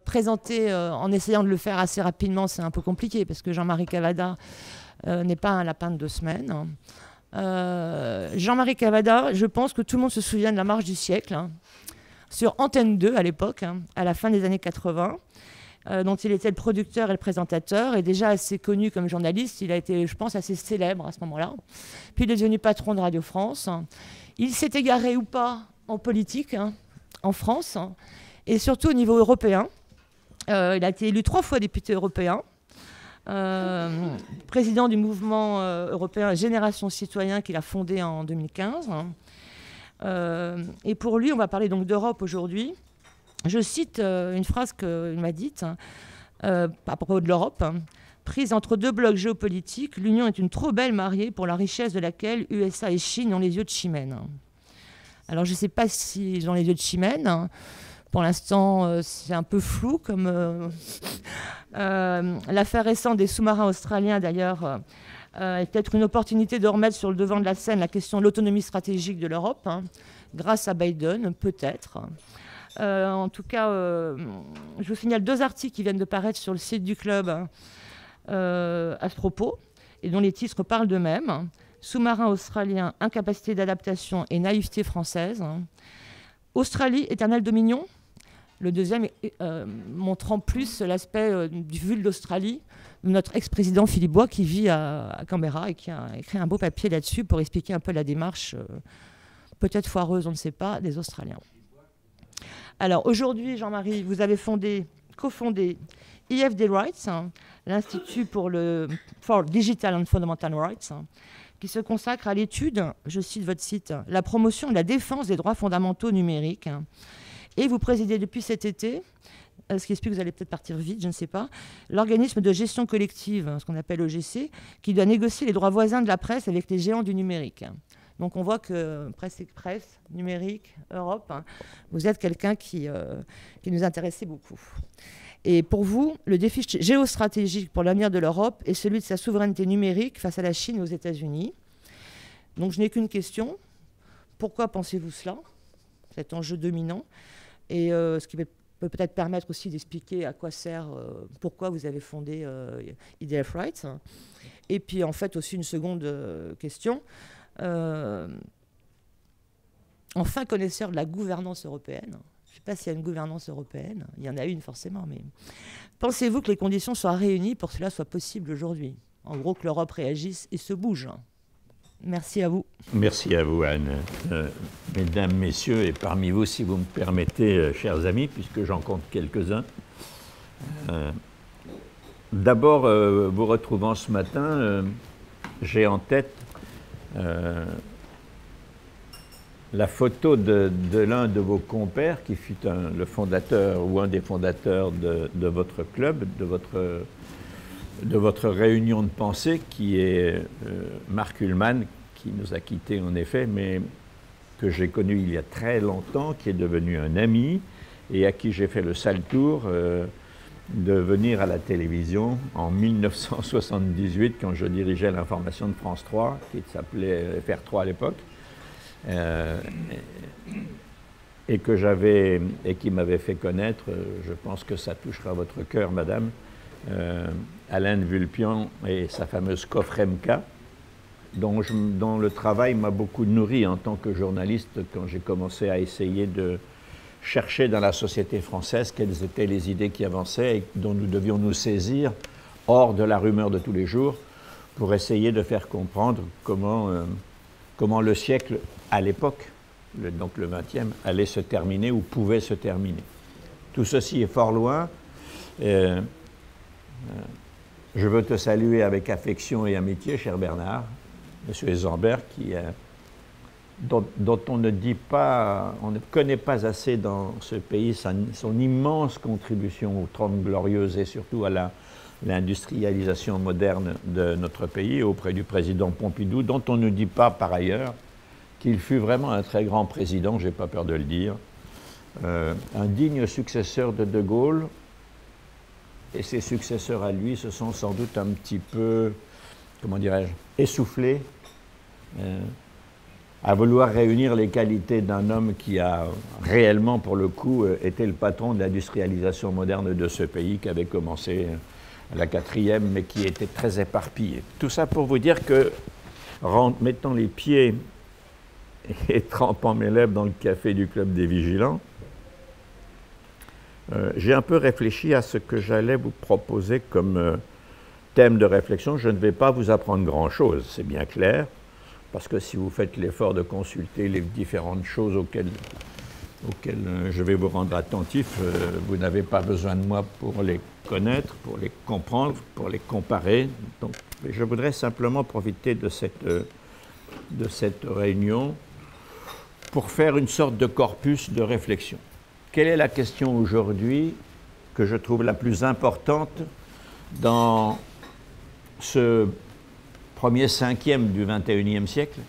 présenter en essayant de le faire assez rapidement, c'est un peu compliqué parce que Jean-Marie Cavada n'est pas un lapin de 2 semaines. Jean-Marie Cavada, je pense que tout le monde se souvient de la marche du siècle, sur Antenne 2 à l'époque, à la fin des années 80, dont il était le producteur et le présentateur, et déjà assez connu comme journaliste. Il a été, je pense, assez célèbre à ce moment-là. Puis il est devenu patron de Radio France. Il s'est égaré ou pas en politique, en France, et surtout au niveau européen. Il a été élu 3 fois député européen, président du mouvement européen Génération Citoyen qu'il a fondé en 2015. Et pour lui, on va parler donc d'Europe aujourd'hui. Je cite une phrase qu'il m'a dite à propos de l'Europe. Prise entre 2 blocs géopolitiques, l'Union est une trop belle mariée pour la richesse de laquelle USA et Chine ont les yeux de Chimène. Alors je ne sais pas s'ils ont les yeux de Chimène. Pour l'instant, c'est un peu flou. Comme l'affaire récente des sous-marins australiens, d'ailleurs, est peut-être une opportunité de remettre sur le devant de la scène la question de l'autonomie stratégique de l'Europe, grâce à Biden, peut-être. En tout cas, je vous signale 2 articles qui viennent de paraître sur le site du club à ce propos, et dont les titres parlent d'eux-mêmes. Sous-marins australiens, incapacité d'adaptation et naïveté française. Australie, éternel dominion. Le deuxième montrant plus l'aspect du vul d'Australie, de notre ex-président Philippe Bois qui vit à Canberra et qui a écrit un beau papier là-dessus pour expliquer un peu la démarche, peut-être foireuse, on ne sait pas, des Australiens. Alors aujourd'hui, Jean-Marie, vous avez cofondé IFD Rights, l'Institut for Digital and Fundamental Rights, qui se consacre à l'étude, je cite votre site, la promotion et la défense des droits fondamentaux numériques. Et vous présidez depuis cet été, ce qui explique que vous allez peut-être partir vite, je ne sais pas, l'organisme de gestion collective, ce qu'on appelle OGC, qui doit négocier les droits voisins de la presse avec les géants du numérique. Donc on voit que presse, numérique, Europe, vous êtes quelqu'un qui nous intéressait beaucoup. Et pour vous, le défi géostratégique pour l'avenir de l'Europe est celui de sa souveraineté numérique face à la Chine et aux États-Unis. Donc je n'ai qu'une question. Pourquoi pensez-vous cela, cet enjeu dominant? Et ce qui peut peut-être permettre aussi d'expliquer à quoi sert, pourquoi vous avez fondé IDF Rights. Et puis en fait aussi une seconde question. Enfin connaisseur de la gouvernance européenne. Je ne sais pas s'il y a une gouvernance européenne. Il y en a une forcément, mais pensez-vous que les conditions soient réunies pour que cela soit possible aujourd'hui? En gros, que l'Europe réagisse et se bouge. Merci à vous. Merci à vous, Anne. Mesdames, Messieurs, et parmi vous, si vous me permettez, chers amis, puisque j'en compte quelques-uns. D'abord, vous retrouvant ce matin, j'ai en tête la photo de l'un de vos compères, qui fut le fondateur ou un des fondateurs de votre club, de votre réunion de pensée, qui est Marc Ullmann, qui nous a quittés en effet, mais que j'ai connu il y a très longtemps, qui est devenu un ami et à qui j'ai fait le sale tour de venir à la télévision en 1978, quand je dirigeais l'information de France 3, qui s'appelait FR3 à l'époque, et qui m'avait fait connaître, je pense que ça touchera votre cœur, madame, Alain de Vulpian et sa fameuse Cofremca, dont le travail m'a beaucoup nourri en tant que journaliste quand j'ai commencé à essayer de chercher dans la société française quelles étaient les idées qui avançaient et dont nous devions nous saisir hors de la rumeur de tous les jours pour essayer de faire comprendre comment le siècle à l'époque, donc le XXe, allait se terminer ou pouvait se terminer. Tout ceci est fort loin. Je veux te saluer avec affection et amitié, cher Bernard, Monsieur Ezambert, dont on ne dit pas, on ne connaît pas assez dans ce pays son immense contribution aux Trente Glorieuses et surtout à l'industrialisation moderne de notre pays auprès du président Pompidou, dont on ne dit pas par ailleurs qu'il fut vraiment un très grand président, je n'ai pas peur de le dire, un digne successeur de Gaulle, et ses successeurs à lui se sont sans doute un petit peu, comment dirais-je, essoufflés à vouloir réunir les qualités d'un homme qui a réellement, pour le coup, été le patron de l'industrialisation moderne de ce pays, qui avait commencé à la 4e, mais qui était très éparpillé. Tout ça pour vous dire que, mettant les pieds et trempant mes lèvres dans le café du Club des Vigilants, j'ai un peu réfléchi à ce que j'allais vous proposer comme thème de réflexion. Je ne vais pas vous apprendre grand-chose, c'est bien clair, parce que si vous faites l'effort de consulter les différentes choses auxquelles je vais vous rendre attentif, vous n'avez pas besoin de moi pour les connaître, pour les comprendre, pour les comparer. Donc, je voudrais simplement profiter de cette réunion pour faire une sorte de corpus de réflexion. Quelle est la question aujourd'hui que je trouve la plus importante dans ce premier cinquième du XXIe siècle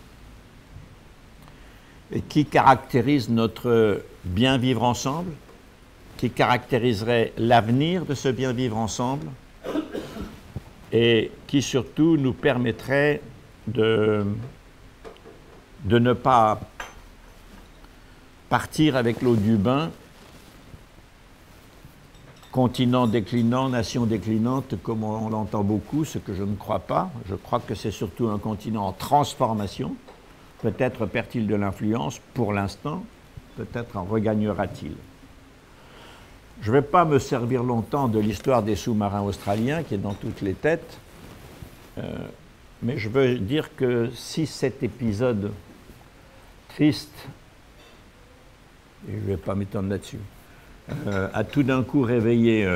et qui caractérise notre bien vivre ensemble, qui caractériserait l'avenir de ce bien vivre ensemble et qui surtout nous permettrait de ne pas partir avec l'eau du bain, continent déclinant, nation déclinante, comme on l'entend beaucoup, ce que je ne crois pas. Je crois que c'est surtout un continent en transformation. Peut-être perd-il de l'influence pour l'instant, peut-être en regagnera-t-il. Je ne vais pas me servir longtemps de l'histoire des sous-marins australiens, qui est dans toutes les têtes, mais je veux dire que si cet épisode triste, et je ne vais pas m'étendre là-dessus, a tout d'un coup réveillé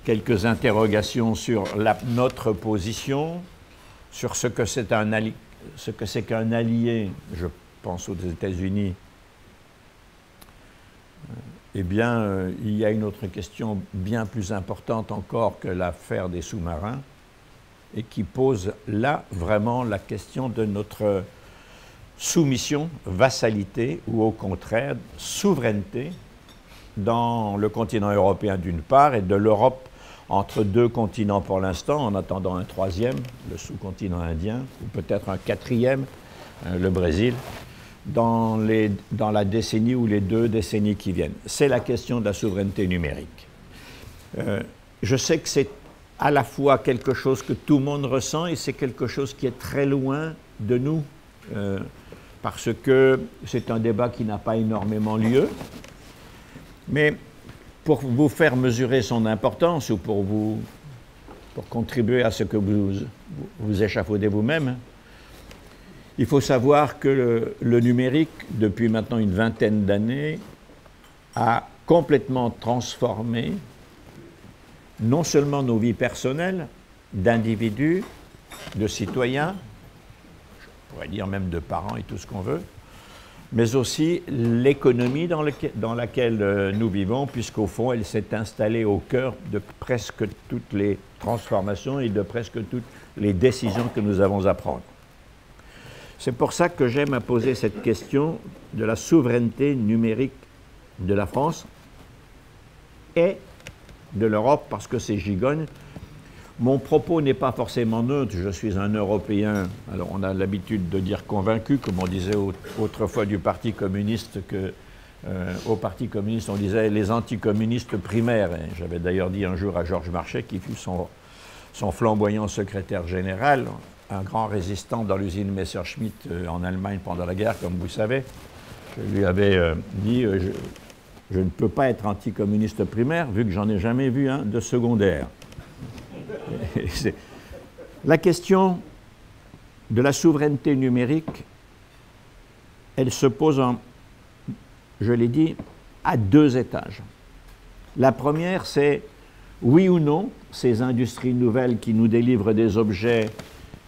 quelques interrogations sur notre position, sur ce que c'est qu'un allié, je pense aux États-Unis, eh bien, il y a une autre question bien plus importante encore que l'affaire des sous-marins et qui pose là vraiment la question de notre soumission, vassalité ou au contraire souveraineté dans le continent européen d'une part et de l'Europe entre deux continents pour l'instant, en attendant un troisième, le sous-continent indien, ou peut-être un quatrième, le Brésil, dans la décennie ou les 2 décennies qui viennent. C'est la question de la souveraineté numérique. Je sais que c'est à la fois quelque chose que tout le monde ressent et c'est quelque chose qui est très loin de nous, parce que c'est un débat qui n'a pas énormément lieu. Mais pour vous faire mesurer son importance ou pour contribuer à ce que vous échafaudez vous-même, il faut savoir que le numérique, depuis maintenant une vingtaine d'années, a complètement transformé non seulement nos vies personnelles, d'individus, de citoyens, je pourrais dire même de parents et tout ce qu'on veut, mais aussi l'économie dans laquelle nous vivons, puisqu'au fond, elle s'est installée au cœur de presque toutes les transformations et de presque toutes les décisions que nous avons à prendre. C'est pour ça que j'aime à poser cette question de la souveraineté numérique de la France et de l'Europe, parce que c'est gigogne. Mon propos n'est pas forcément neutre, je suis un Européen, alors on a l'habitude de dire convaincu, comme on disait autrefois du Parti communiste, au Parti communiste on disait les anticommunistes primaires. J'avais d'ailleurs dit un jour à Georges Marchais, qui fut son flamboyant secrétaire général, un grand résistant dans l'usine Messerschmitt en Allemagne pendant la guerre, comme vous savez, je lui avais dit je ne peux pas être anticommuniste primaire, vu que j'en ai jamais vu un de secondaire. La question de la souveraineté numérique, elle se pose, je l'ai dit, à 2 étages. La première, c'est oui ou non, ces industries nouvelles qui nous délivrent des objets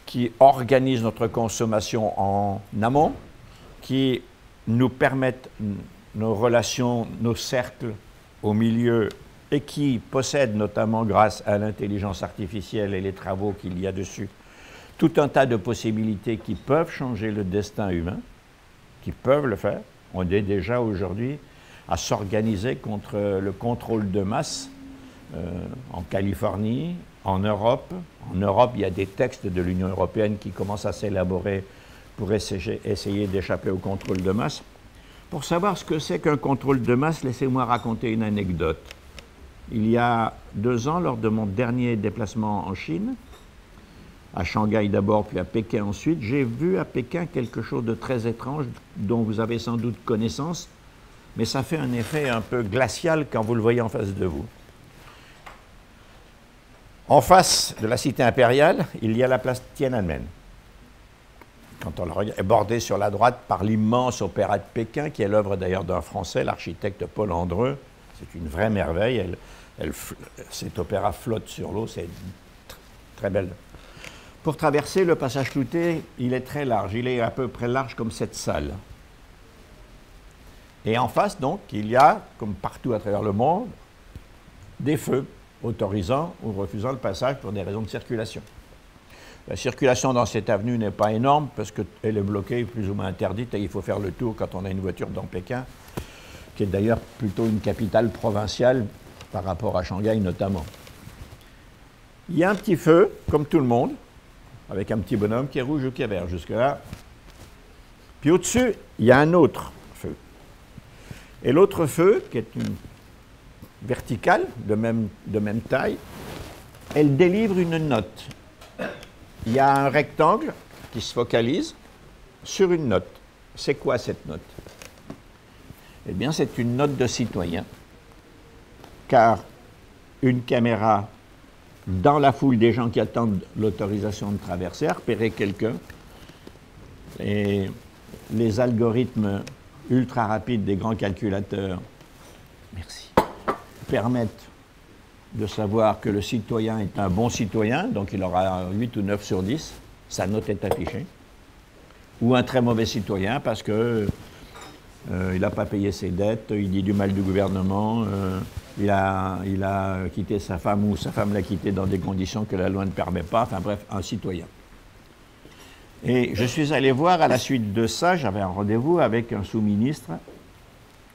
qui organisent notre consommation en amont, qui nous permettent nos relations, nos cercles au milieu et qui possèdent notamment grâce à l'intelligence artificielle et les travaux qu'il y a dessus, tout un tas de possibilités qui peuvent changer le destin humain, qui peuvent le faire. On est déjà aujourd'hui à s'organiser contre le contrôle de masse en Californie, en Europe. En Europe, il y a des textes de l'Union européenne qui commencent à s'élaborer pour essayer d'échapper au contrôle de masse. Pour savoir ce que c'est qu'un contrôle de masse, laissez-moi raconter une anecdote. Il y a 2 ans, lors de mon dernier déplacement en Chine, à Shanghai d'abord, puis à Pékin ensuite, j'ai vu à Pékin quelque chose de très étrange dont vous avez sans doute connaissance, mais ça fait un effet un peu glacial quand vous le voyez en face de vous. En face de la cité impériale, il y a la place Tiananmen. Quand on le regarde, est bordée sur la droite par l'immense opéra de Pékin, qui est l'œuvre d'ailleurs d'un Français, l'architecte Paul Andreu. C'est une vraie merveille. Cet opéra flotte sur l'eau, c'est très belle. Pour traverser le passage Cloutez, il est très large. Il est à peu près large comme cette salle. Et en face, donc, il y a, comme partout à travers le monde, des feux autorisant ou refusant le passage pour des raisons de circulation. La circulation dans cette avenue n'est pas énorme parce qu'elle est bloquée, plus ou moins interdite, et il faut faire le tour quand on a une voiture dans Pékin, qui est d'ailleurs plutôt une capitale provinciale par rapport à Shanghai notamment. Il y a un petit feu, comme tout le monde, avec un petit bonhomme qui est rouge ou qui est vert jusque-là. Puis au-dessus, il y a un autre feu. Et l'autre feu, qui est une verticale, de même taille, elle délivre une note. Il y a un rectangle qui se focalise sur une note. C'est quoi cette note? Eh bien, c'est une note de citoyen, car une caméra dans la foule des gens qui attendent l'autorisation de traverser a repéré quelqu'un, et les algorithmes ultra rapides des grands calculateurs, merci, permettent de savoir que le citoyen est un bon citoyen, donc il aura 8 ou 9 sur 10, sa note est affichée, ou un très mauvais citoyen parce que il n'a pas payé ses dettes, il dit du mal du gouvernement, il a quitté sa femme ou sa femme l'a quitté dans des conditions que la loi ne permet pas, enfin bref, un citoyen. Et je suis allé voir à la suite de ça, j'avais un rendez-vous avec un sous-ministre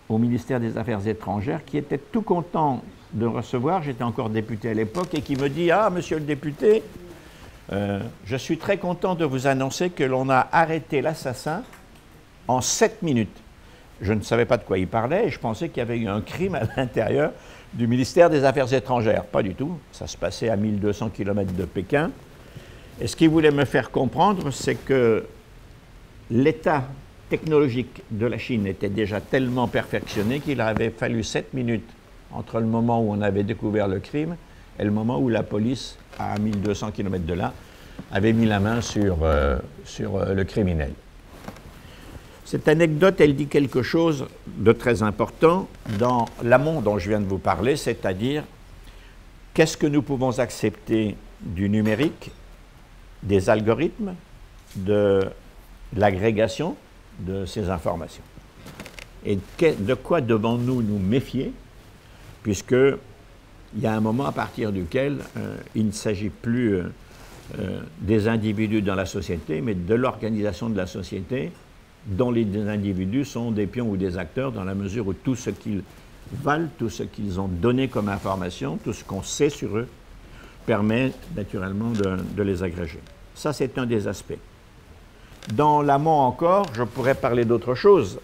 au ministère des Affaires étrangères qui était tout content de recevoir, j'étais encore député à l'époque, et qui me dit « Ah, monsieur le député, je suis très content de vous annoncer que l'on a arrêté l'assassin en 7 minutes. » Je ne savais pas de quoi il parlait et je pensais qu'il y avait eu un crime à l'intérieur du ministère des Affaires étrangères. Pas du tout, ça se passait à 1200 km de Pékin. Et ce qu'il voulait me faire comprendre, c'est que l'état technologique de la Chine était déjà tellement perfectionné qu'il avait fallu 7 minutes entre le moment où on avait découvert le crime et le moment où la police, à 1200 km de là, avait mis la main sur le criminel. Cette anecdote, elle dit quelque chose de très important dans l'amont dont je viens de vous parler, c'est-à-dire qu'est-ce que nous pouvons accepter du numérique, des algorithmes, de l'agrégation de ces informations. Et de quoi devons-nous nous méfier, puisqu'il y a un moment à partir duquel il ne s'agit plus des individus dans la société, mais de l'organisation de la société, dont les individus sont des pions ou des acteurs dans la mesure où tout ce qu'ils valent, tout ce qu'ils ont donné comme information, tout ce qu'on sait sur eux, permet naturellement de les agréger. Ça, c'est un des aspects. Dans l'amont encore, je pourrais parler d'autre chose.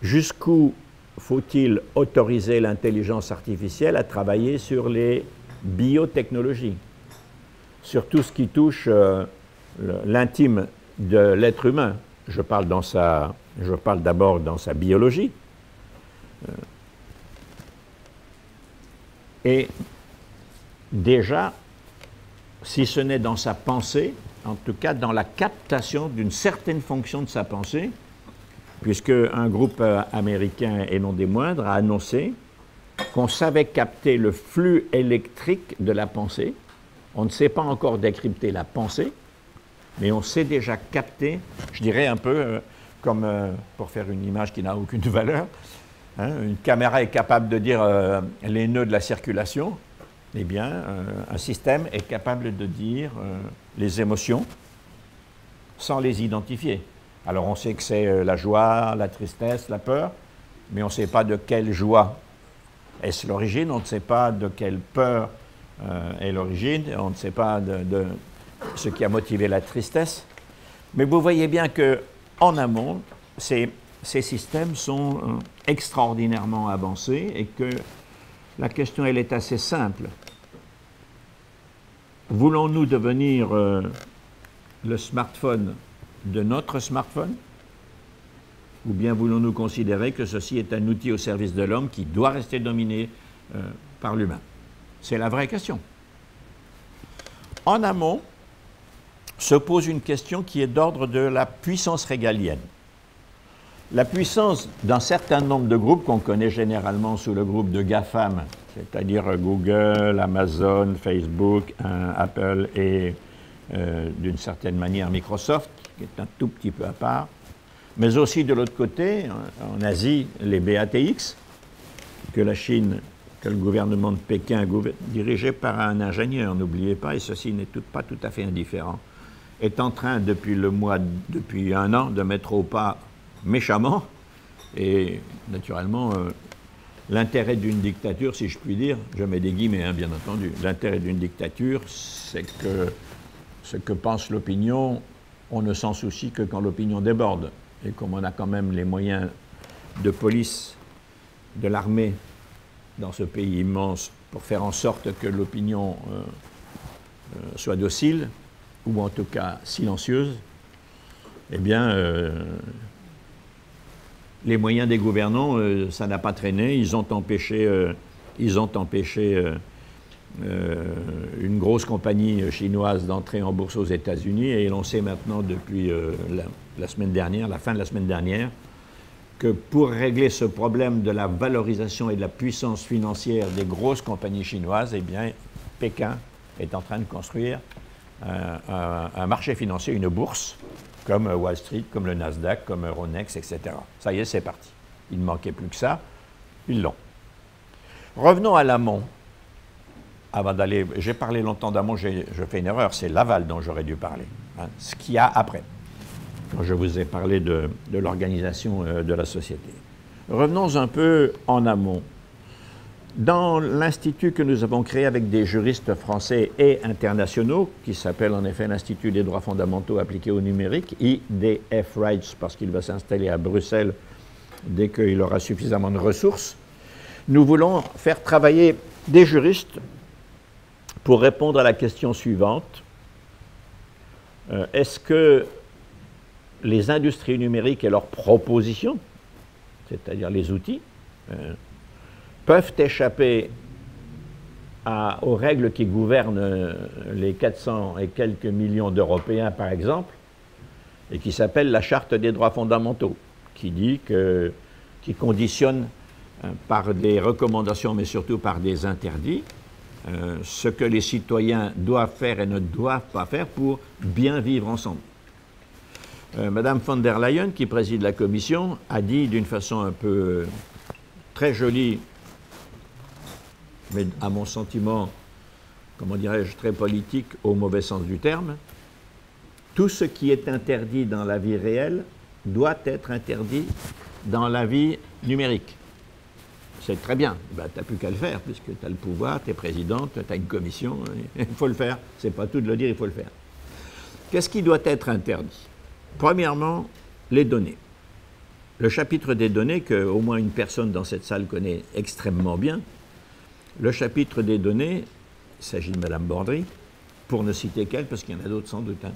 Jusqu'où faut-il autoriser l'intelligence artificielle à travailler sur les biotechnologies, sur tout ce qui touche l'intime de l'être humain? Je parle d'abord dans sa biologie. Et déjà, si ce n'est dans sa pensée, en tout cas dans la captation d'une certaine fonction de sa pensée, puisque un groupe américain, et non des moindres, a annoncé qu'on savait capter le flux électrique de la pensée. On ne sait pas encore décrypter la pensée, mais on sait déjà capter, je dirais un peu comme, pour faire une image qui n'a aucune valeur, hein, une caméra est capable de dire les nœuds de la circulation, eh bien, un système est capable de dire les émotions sans les identifier. Alors on sait que c'est la joie, la tristesse, la peur, mais on ne sait pas de quelle joie est-ce l'origine, on ne sait pas de quelle peur est l'origine, on ne sait pas de ce qui a motivé la tristesse, Mais vous voyez bien qu'en amont, ces systèmes sont extraordinairement avancés et que la question, elle est assez simple. Voulons-nous devenir le smartphone de notre smartphone? Ou bien voulons-nous considérer que ceci est un outil au service de l'homme qui doit rester dominé par l'humain? C'est la vraie question. En amont, se pose une question qui est d'ordre de la puissance régalienne. La puissance d'un certain nombre de groupes qu'on connaît généralement sous le groupe de GAFAM, c'est-à-dire Google, Amazon, Facebook, Apple et d'une certaine manière Microsoft, qui est un tout petit peu à part, mais aussi de l'autre côté, en Asie, les BATX, que la Chine, que le gouvernement de Pékin, dirigé par un ingénieur, n'oubliez pas, et ceci n'est pas tout à fait indifférent, est en train, depuis un an, de mettre au pas méchamment, et naturellement, l'intérêt d'une dictature, si je puis dire, je mets des guillemets, hein, bien entendu, l'intérêt d'une dictature, c'est que ce que pense l'opinion, on ne s'en soucie que quand l'opinion déborde. Et comme on a quand même les moyens de police, de l'armée, dans ce pays immense, pour faire en sorte que l'opinion soit docile, ou en tout cas silencieuse, eh bien, les moyens des gouvernants, ça n'a pas traîné. Ils ont empêché une grosse compagnie chinoise d'entrer en bourse aux États-Unis, et l'on sait maintenant depuis la semaine dernière, la fin de la semaine dernière, que pour régler ce problème de la valorisation et de la puissance financière des grosses compagnies chinoises, eh bien, Pékin est en train de construire un marché financier, une bourse, comme Wall Street, comme le Nasdaq, comme Euronext, etc. Ça y est, c'est parti. Il ne manquait plus que ça, ils l'ont. Revenons à l'amont. Avant d'aller, j'ai parlé longtemps d'amont, je fais une erreur, c'est l'aval dont j'aurais dû parler, hein, ce qu'il y a après, quand je vous ai parlé de l'organisation de la société. Revenons un peu en amont. Dans l'institut que nous avons créé avec des juristes français et internationaux, qui s'appelle en effet l'Institut des droits fondamentaux appliqués au numérique, IDF Rights, parce qu'il va s'installer à Bruxelles dès qu'il aura suffisamment de ressources, nous voulons faire travailler des juristes pour répondre à la question suivante. Est-ce que les industries numériques et leurs propositions, c'est-à-dire les outils, peuvent échapper aux règles qui gouvernent les 400 et quelques millions d'Européens, par exemple, et qui s'appelle la Charte des droits fondamentaux, qui conditionne par des recommandations, mais surtout par des interdits, ce que les citoyens doivent faire et ne doivent pas faire pour bien vivre ensemble. Madame von der Leyen, qui préside la Commission, a dit d'une façon un peu très jolie, mais à mon sentiment, comment dirais-je, très politique au mauvais sens du terme, tout ce qui est interdit dans la vie réelle doit être interdit dans la vie numérique. C'est très bien, ben, tu n'as plus qu'à le faire, puisque tu as le pouvoir, tu es présidente, tu as une commission, il faut le faire. Ce n'est pas tout de le dire, il faut le faire. Qu'est-ce qui doit être interdit? Premièrement, les données. Le chapitre des données, qu'au moins une personne dans cette salle connaît extrêmement bien, le chapitre des données, il s'agit de Mme Bordry, pour ne citer qu'elle, parce qu'il y en a d'autres sans doute, hein,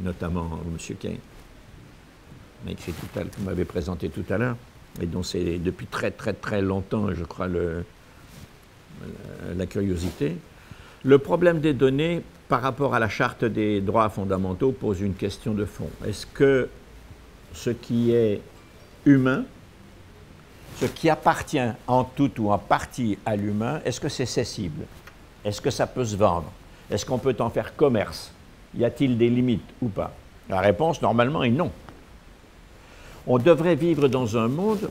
notamment M. Kane, m'a écrit vous m'avez présenté tout à l'heure, et dont c'est depuis très très très longtemps, je crois, la curiosité. Le problème des données par rapport à la Charte des droits fondamentaux pose une question de fond. Est-ce que ce qui est humain, ce qui appartient en tout ou en partie à l'humain, est-ce que c'est cessible? Est-ce que ça peut se vendre? Est-ce qu'on peut en faire commerce? Y a-t-il des limites ou pas? La réponse, normalement, est non. On devrait vivre dans un monde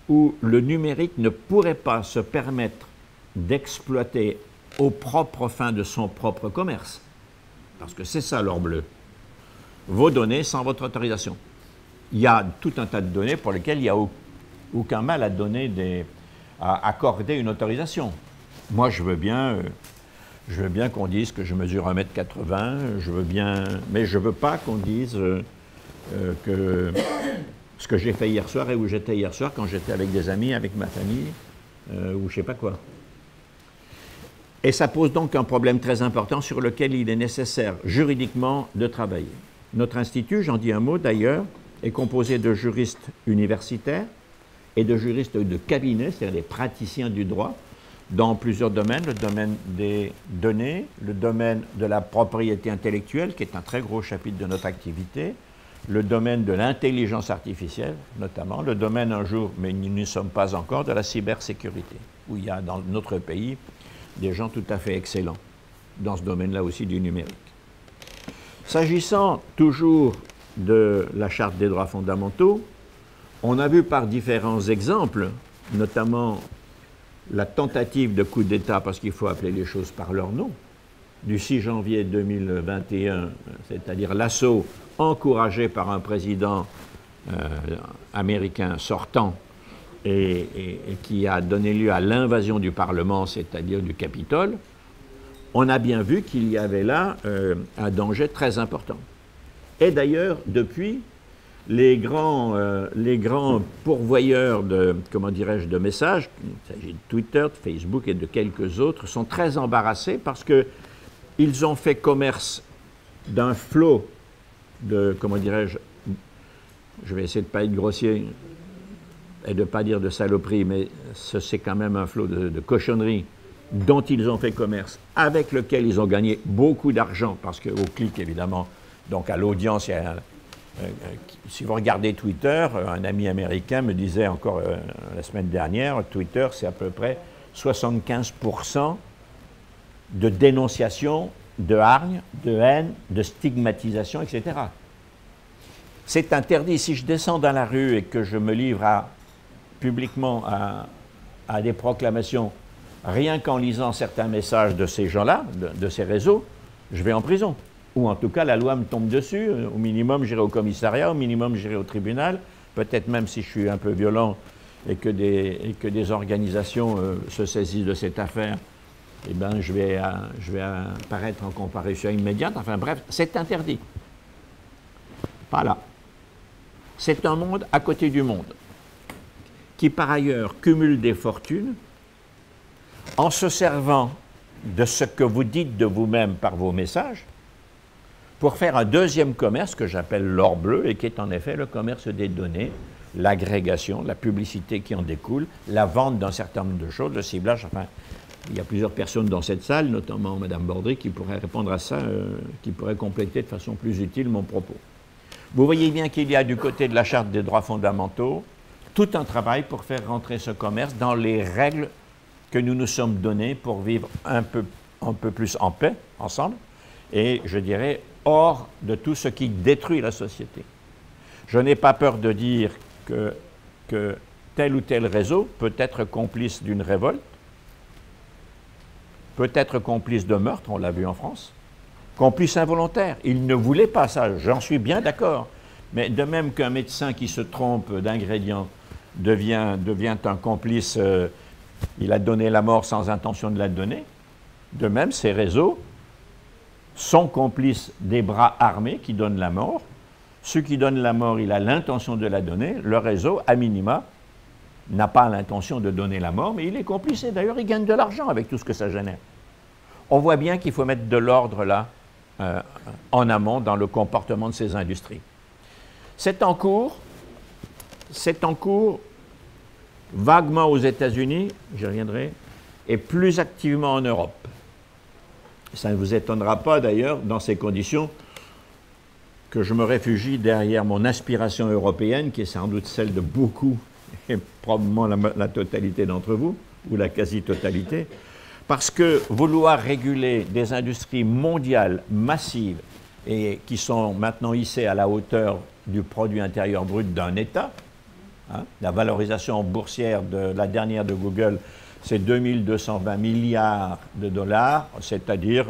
où le numérique ne pourrait pas se permettre d'exploiter aux propres fins de son propre commerce. Parce que c'est ça l'or bleu. Vos données sans votre autorisation. Il y a tout un tas de données pour lesquelles il n'y a aucun mal à accorder une autorisation. Moi, je veux bien Je veux bien qu'on dise que je mesure 1,80 m, je veux bien, mais je ne veux pas qu'on dise que ce que j'ai fait hier soir et où j'étais hier soir quand j'étais avec des amis, avec ma famille, ou je ne sais pas quoi. Et ça pose donc un problème très important sur lequel il est nécessaire juridiquement de travailler. Notre institut, j'en dis un mot d'ailleurs, est composé de juristes universitaires et de juristes de cabinet, c'est-à-dire des praticiens du droit, dans plusieurs domaines, le domaine des données, le domaine de la propriété intellectuelle, qui est un très gros chapitre de notre activité, le domaine de l'intelligence artificielle, notamment, le domaine un jour, mais nous n'y sommes pas encore, de la cybersécurité, où il y a dans notre pays des gens tout à fait excellents, dans ce domaine-là aussi du numérique. S'agissant toujours de la Charte des droits fondamentaux, on a vu par différents exemples, notamment la tentative de coup d'État, parce qu'il faut appeler les choses par leur nom, du 6 janvier 2021, c'est-à-dire l'assaut encouragé par un président américain sortant et qui a donné lieu à l'invasion du Parlement, c'est-à-dire du Capitole, on a bien vu qu'il y avait là un danger très important. Et d'ailleurs, depuis, les grands pourvoyeurs de, comment dirais-je, de messages, il s'agit de Twitter, de Facebook et de quelques autres, sont très embarrassés parce qu'ils ont fait commerce d'un flot de, comment dirais-je, je vais essayer de ne pas être grossier et de ne pas dire de saloperie, mais c'est quand même un flot de cochonneries dont ils ont fait commerce, avec lequel ils ont gagné beaucoup d'argent, parce qu'au clic, évidemment, donc à l'audience, si vous regardez Twitter, un ami américain me disait encore la semaine dernière, Twitter, c'est à peu près 75% de dénonciation, de hargne, de haine, de stigmatisation, etc. C'est interdit. Si je descends dans la rue et que je me livre publiquement à des proclamations, rien qu'en lisant certains messages de ces gens-là, de ces réseaux, je vais en prison. Ou en tout cas, la loi me tombe dessus. Au minimum, j'irai au commissariat, au minimum, j'irai au tribunal. Peut-être même si je suis un peu violent et que des organisations se saisissent de cette affaire, eh bien, je vais apparaître en comparution immédiate. Enfin bref, c'est interdit. Pas là. C'est un monde à côté du monde, qui par ailleurs cumule des fortunes en se servant de ce que vous dites de vous-même par vos messages, pour faire un deuxième commerce que j'appelle l'or bleu et qui est en effet le commerce des données, l'agrégation, la publicité qui en découle, la vente d'un certain nombre de choses, le ciblage, enfin, il y a plusieurs personnes dans cette salle, notamment Mme Bordry, qui pourrait répondre à ça, qui pourrait compléter de façon plus utile mon propos. Vous voyez bien qu'il y a du côté de la Charte des droits fondamentaux tout un travail pour faire rentrer ce commerce dans les règles que nous nous sommes données pour vivre un peu plus en paix, ensemble, et je dirais hors de tout ce qui détruit la société. Je n'ai pas peur de dire que tel ou tel réseau peut être complice d'une révolte, peut être complice de meurtre, on l'a vu en France, complice involontaire. Il ne voulait pas ça, j'en suis bien d'accord. Mais de même qu'un médecin qui se trompe d'ingrédients devient un complice, il a donné la mort sans intention de la donner, de même ces réseaux sont complices des bras armés qui donnent la mort. Ceux qui donnent la mort, il a l'intention de la donner. Le réseau, à minima, n'a pas l'intention de donner la mort, mais il est complice et d'ailleurs il gagne de l'argent avec tout ce que ça génère. On voit bien qu'il faut mettre de l'ordre là, en amont, dans le comportement de ces industries. C'est en cours vaguement aux États-Unis, j'y reviendrai, et plus activement en Europe. Ça ne vous étonnera pas d'ailleurs, dans ces conditions, que je me réfugie derrière mon aspiration européenne, qui est sans doute celle de beaucoup, et probablement la totalité d'entre vous, ou la quasi-totalité, parce que vouloir réguler des industries mondiales massives et qui sont maintenant hissées à la hauteur du produit intérieur brut d'un État, hein, la valorisation boursière de la dernière de Google, c'est 2220 milliards de dollars, c'est-à-dire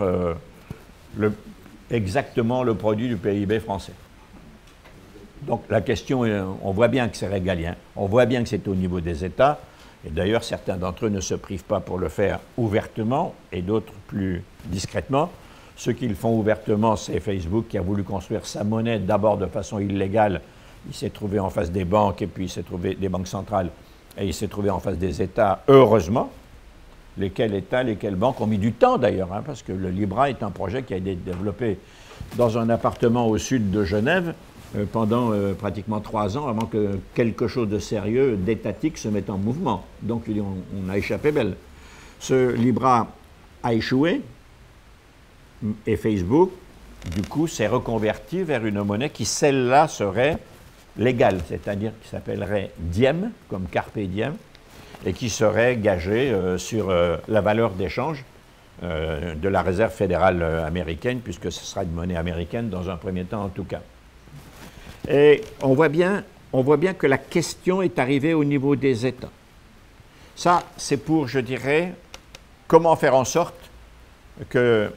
exactement le produit du PIB français. Donc la question, on voit bien que c'est régalien, on voit bien que c'est au niveau des États, Et d'ailleurs, certains d'entre eux ne se privent pas pour le faire ouvertement et d'autres plus discrètement. Ceux qui le font ouvertement, c'est Facebook qui a voulu construire sa monnaie d'abord de façon illégale. Il s'est trouvé en face des banques et puis il s'est trouvé des banques centrales et il s'est trouvé en face des États, heureusement. Lesquels États, lesquelles banques ont mis du temps d'ailleurs, hein, parce que le Libra est un projet qui a été développé dans un appartement au sud de Genève pendant pratiquement 3 ans avant que quelque chose de sérieux, d'étatique, se mette en mouvement. Donc on a échappé belle. Ce Libra a échoué et Facebook, du coup, s'est reconverti vers une monnaie qui, celle-là, serait légale, c'est-à-dire qui s'appellerait Diem, comme Carpe Diem, et qui serait gagée sur la valeur d'échange de la Réserve fédérale américaine, puisque ce sera une monnaie américaine dans un premier temps en tout cas. Et on voit bien que la question est arrivée au niveau des États. Ça, c'est pour, je dirais, comment faire en sorte que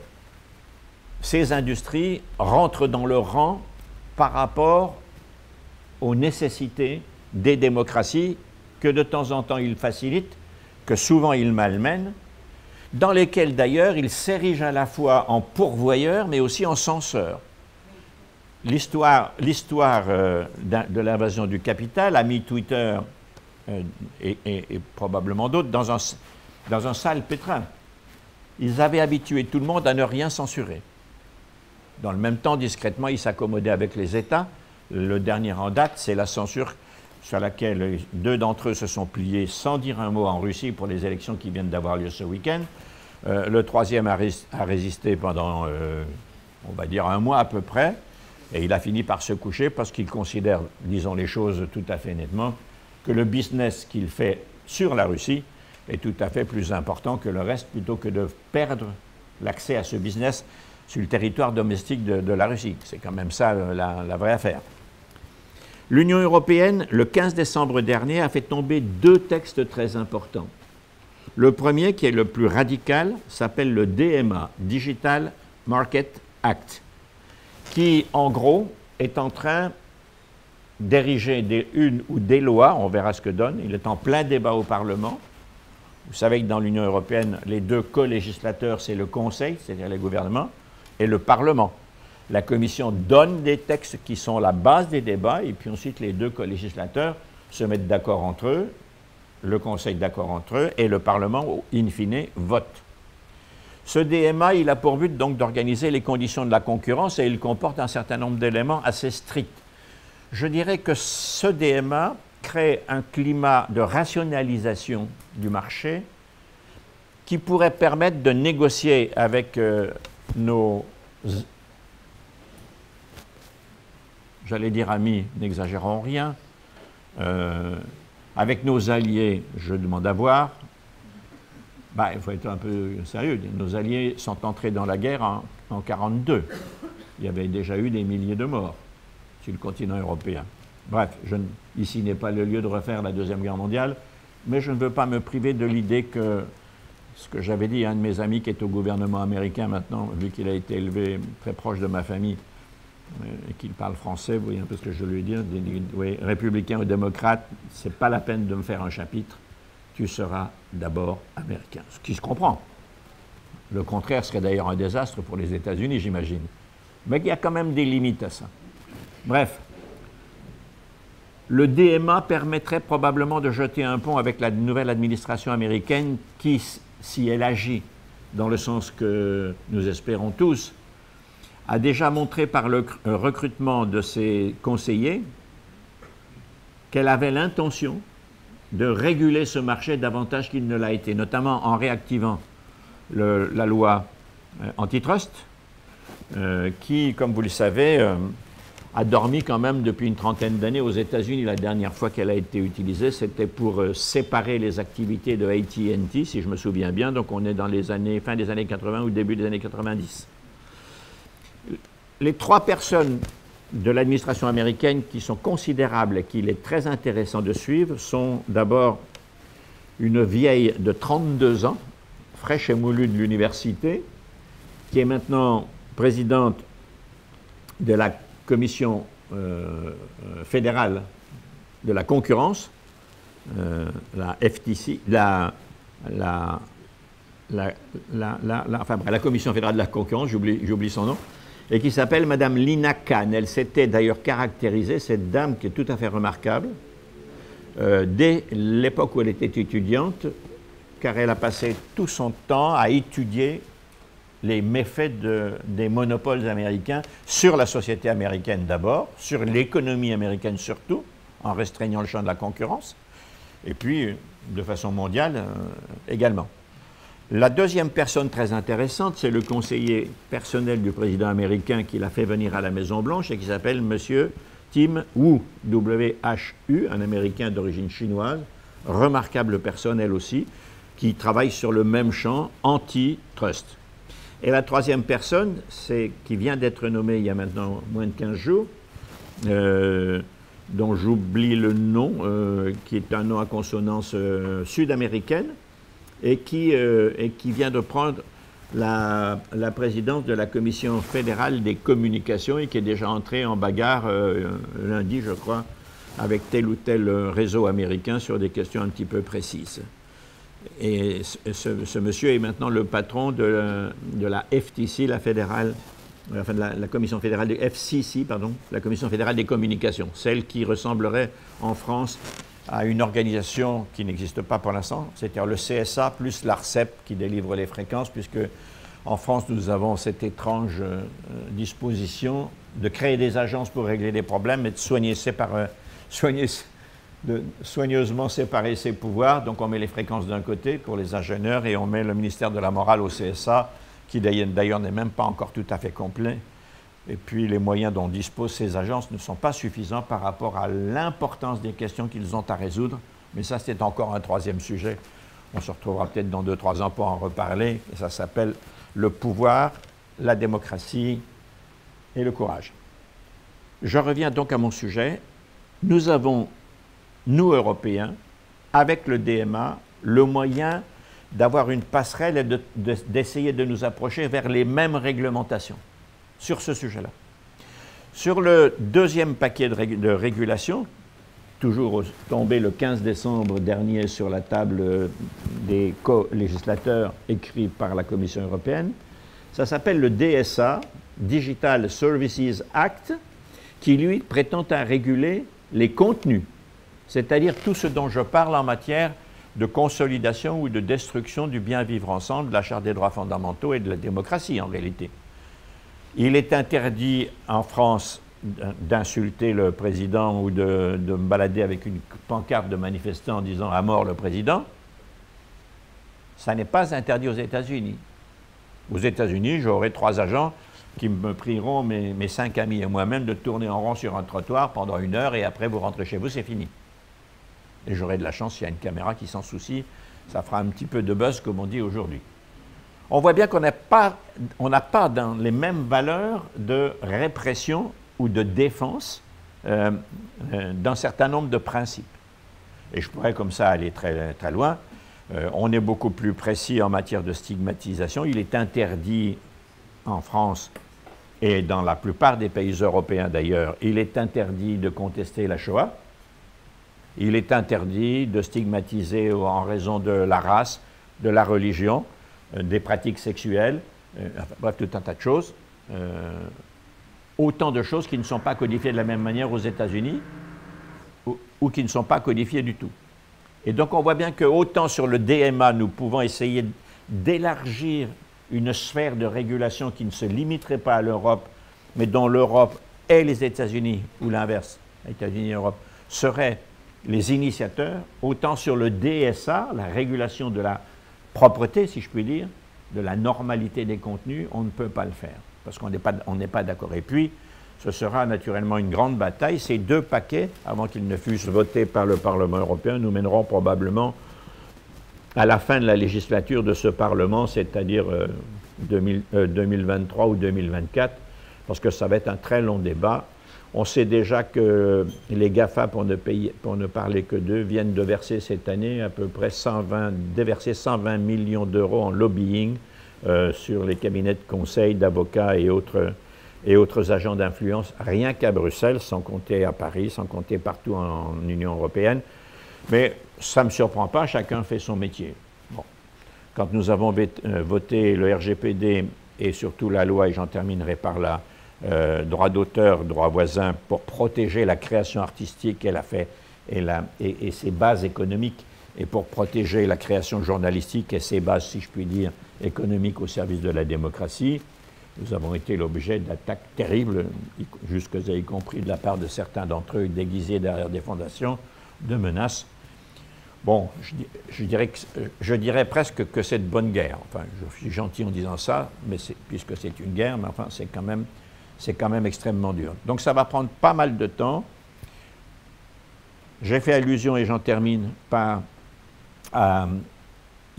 ces industries rentrent dans le rang par rapport aux nécessités des démocraties que de temps en temps ils facilitent, que souvent ils malmènent, dans lesquelles d'ailleurs ils s'érigent à la fois en pourvoyeurs mais aussi en censeurs. L'histoire de l'invasion du capital a mis Twitter et probablement d'autres dans un sale pétrin. Ils avaient habitué tout le monde à ne rien censurer. Dans le même temps, discrètement, ils s'accommodaient avec les États. Le dernier en date, c'est la censure sur laquelle 2 d'entre eux se sont pliés sans dire un mot en Russie pour les élections qui viennent d'avoir lieu ce week-end. Le troisième a résisté pendant, on va dire, 1 mois à peu près, et il a fini par se coucher parce qu'il considère, disons les choses tout à fait nettement, que le business qu'il fait sur la Russie est tout à fait plus important que le reste, plutôt que de perdre l'accès à ce business sur le territoire domestique de la Russie. C'est quand même ça la vraie affaire. L'Union européenne, le 15 décembre dernier, a fait tomber 2 textes très importants. Le premier, qui est le plus radical, s'appelle le DMA, Digital Market Act, qui, en gros, est en train d'ériger une ou des lois, on verra ce que donne. Il est en plein débat au Parlement. Vous savez que dans l'Union européenne, les 2 co-législateurs, c'est le Conseil, c'est-à-dire les gouvernements, et le Parlement. La Commission donne des textes qui sont la base des débats, et puis ensuite les 2 co-législateurs se mettent d'accord entre eux, le Conseil d'accord entre eux, et le Parlement, in fine, vote. Ce DMA, il a pour but donc d'organiser les conditions de la concurrence, et il comporte un certain nombre d'éléments assez stricts. Je dirais que ce DMA crée un climat de rationalisation du marché qui pourrait permettre de négocier avec nos, j'allais dire amis, n'exagérons rien, avec nos alliés, je demande à voir. Il faut être un peu sérieux. Nos alliés sont entrés dans la guerre en 1942. Il y avait déjà eu des milliers de morts sur le continent européen. Bref, ici n'est pas le lieu de refaire la Deuxième Guerre mondiale, mais je ne veux pas me priver de l'idée que ce que j'avais dit à un de mes amis qui est au gouvernement américain maintenant, vu qu'il a été élevé très proche de ma famille et qu'il parle français, vous voyez un peu ce que je lui ai dit, oui, républicain ou démocrate, c'est pas la peine de me faire un chapitre, tu seras d'abord américain. Ce qui se comprend. Le contraire serait d'ailleurs un désastre pour les États-Unis, j'imagine. Mais il y a quand même des limites à ça. Bref, le DMA permettrait probablement de jeter un pont avec la nouvelle administration américaine qui, si elle agit dans le sens que nous espérons tous, a déjà montré par le recrutement de ses conseillers qu'elle avait l'intention de réguler ce marché davantage qu'il ne l'a été, notamment en réactivant la loi antitrust, qui, comme vous le savez, a dormi quand même depuis une trentaine d'années aux États-Unis. La dernière fois qu'elle a été utilisée, c'était pour séparer les activités de AT&T, si je me souviens bien. Donc on est dans les années, fin des années 80 ou début des années 90. Les 3 personnes de l'administration américaine qui sont considérables et qu'il est très intéressant de suivre sont d'abord une vieille de 32 ans, fraîche et moulue de l'université, qui est maintenant présidente de la Commission fédérale de la concurrence, la FTC, la Commission fédérale de la concurrence, j'oublie son nom, et qui s'appelle Madame Lina Khan. Elle s'était d'ailleurs caractérisée, cette dame qui est tout à fait remarquable, dès l'époque où elle était étudiante, car elle a passé tout son temps à étudier les méfaits des monopoles américains sur la société américaine d'abord, sur l'économie américaine surtout, en restreignant le champ de la concurrence, et puis de façon mondiale également. La deuxième personne très intéressante, c'est le conseiller personnel du président américain qui l'a fait venir à la Maison-Blanche et qui s'appelle M. Tim Wu, W-H-U, un Américain d'origine chinoise, remarquable personne elle aussi, qui travaille sur le même champ, antitrust. Et la troisième personne, c'est qui vient d'être nommée il y a maintenant moins de 15 jours, dont j'oublie le nom, qui est un nom à consonance sud-américaine, et qui vient de prendre la présidence de la Commission fédérale des communications et qui est déjà entrée en bagarre lundi, je crois, avec tel ou tel réseau américain sur des questions un petit peu précises. Et ce monsieur est maintenant le patron de la FTC, la Commission fédérale des FCC, pardon, la Commission fédérale des communications, celle qui ressemblerait en France à une organisation qui n'existe pas pour l'instant, c'est-à-dire le CSA plus l'ARCEP qui délivre les fréquences, puisque en France nous avons cette étrange disposition de créer des agences pour régler des problèmes et de soigneusement séparer ses pouvoirs. Donc on met les fréquences d'un côté pour les ingénieurs et on met le ministère de la Morale au CSA, qui d'ailleurs n'est même pas encore tout à fait complet. Et puis les moyens dont disposent ces agences ne sont pas suffisants par rapport à l'importance des questions qu'ils ont à résoudre. Mais ça, c'est encore un troisième sujet. On se retrouvera peut-être dans 2-3 ans pour en reparler. Et ça s'appelle le pouvoir, la démocratie et le courage. Je reviens donc à mon sujet. Nous avons, nous Européens, avec le DMA, le moyen d'avoir une passerelle et d'essayer de nous approcher vers les mêmes réglementations sur ce sujet-là. Sur le deuxième paquet de régulation, toujours tombé le 15 décembre dernier sur la table des co-législateurs écrits par la Commission européenne, ça s'appelle le DSA, Digital Services Act, qui lui prétend à réguler les contenus, c'est-à-dire tout ce dont je parle en matière de consolidation ou de destruction du bien vivre ensemble, de la Charte des droits fondamentaux et de la démocratie en réalité. Il est interdit en France d'insulter le président ou de me balader avec une pancarte de manifestants en disant « à mort le président ». Ça n'est pas interdit aux États-Unis. Aux États-Unis, j'aurai 3 agents qui me prieront, mes 5 amis et moi-même, de tourner en rond sur un trottoir pendant 1 heure et après vous rentrez chez vous, c'est fini. Et j'aurai de la chance s'il y a une caméra qui s'en soucie, ça fera un petit peu de buzz comme on dit aujourd'hui. On voit bien qu'on n'a pas dans les mêmes valeurs de répression ou de défense d'un certain nombre de principes. Et je pourrais comme ça aller très, très loin. On est beaucoup plus précis en matière de stigmatisation. Il est interdit en France et dans la plupart des pays européens d'ailleurs, il est interdit de contester la Shoah. Il est interdit de stigmatiser en raison de la race, de la religion, des pratiques sexuelles, bref, tout un tas de choses. Autant de choses qui ne sont pas codifiées de la même manière aux États-Unis ou qui ne sont pas codifiées du tout. Et donc on voit bien que autant sur le DMA, nous pouvons essayer d'élargir une sphère de régulation qui ne se limiterait pas à l'Europe, mais dont l'Europe et les États-Unis, ou l'inverse, les États-Unis et l'Europe, seraient les initiateurs, autant sur le DSA, la régulation de la propreté, si je puis dire, de la normalité des contenus, on ne peut pas le faire, parce qu'on n'est pas d'accord. Et puis, ce sera naturellement une grande bataille. Ces 2 paquets, avant qu'ils ne fussent votés par le Parlement européen, nous mènerons probablement à la fin de la législature de ce Parlement, c'est-à-dire 2023 ou 2024, parce que ça va être un très long débat. On sait déjà que les GAFA, pour ne parler que d'eux, viennent de verser cette année à peu près 120 millions d'euros en lobbying sur les cabinets de conseil, d'avocats et autres agents d'influence, rien qu'à Bruxelles, sans compter à Paris, sans compter partout en Union européenne. Mais ça ne me surprend pas, chacun fait son métier. Bon. Quand nous avons voté le RGPD et surtout la loi, et j'en terminerai par là, droit d'auteur, droit voisin, pour protéger la création artistique et ses bases économiques, et pour protéger la création journalistique et ses bases, si je puis dire, économiques au service de la démocratie, nous avons été l'objet d'attaques terribles, y compris de la part de certains d'entre eux déguisés derrière des fondations, de menaces. Bon, je dirais presque que c'est de bonne guerre. Enfin, je suis gentil en disant ça, mais puisque c'est une guerre, mais enfin, c'est quand même extrêmement dur. Donc ça va prendre pas mal de temps. J'ai fait allusion, et j'en termine, à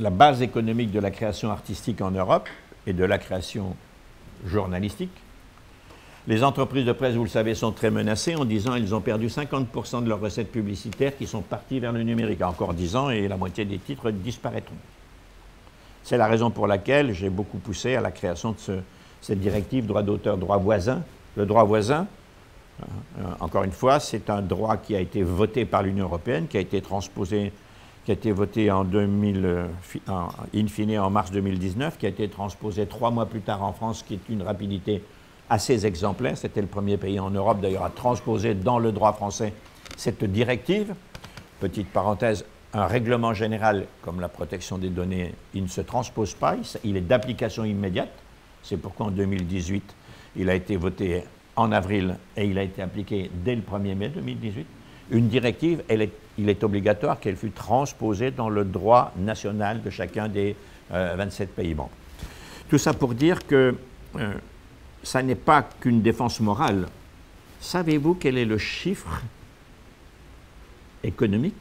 la base économique de la création artistique en Europe et de la création journalistique. Les entreprises de presse, vous le savez, sont très menacées en disant qu'ils ont perdu 50% de leurs recettes publicitaires qui sont parties vers le numérique. Encore 10 ans et la moitié des titres disparaîtront. C'est la raison pour laquelle j'ai beaucoup poussé à la création de cette directive droit d'auteur, droit voisin. Le droit voisin, encore une fois, c'est un droit qui a été voté par l'Union européenne, qui a été transposé, qui a été voté in fine en mars 2019, qui a été transposé 3 mois plus tard en France, qui est une rapidité assez exemplaire. C'était le premier pays en Europe, d'ailleurs, à transposer dans le droit français cette directive. Petite parenthèse, un règlement général comme la protection des données, il ne se transpose pas, il est d'application immédiate. C'est pourquoi en 2018, il a été voté en avril et il a été appliqué dès le 1er mai 2018. Une directive, il est obligatoire qu'elle fût transposée dans le droit national de chacun des 27 pays membres. Tout ça pour dire que ça n'est pas qu'une défense morale. Savez-vous quel est le chiffre économique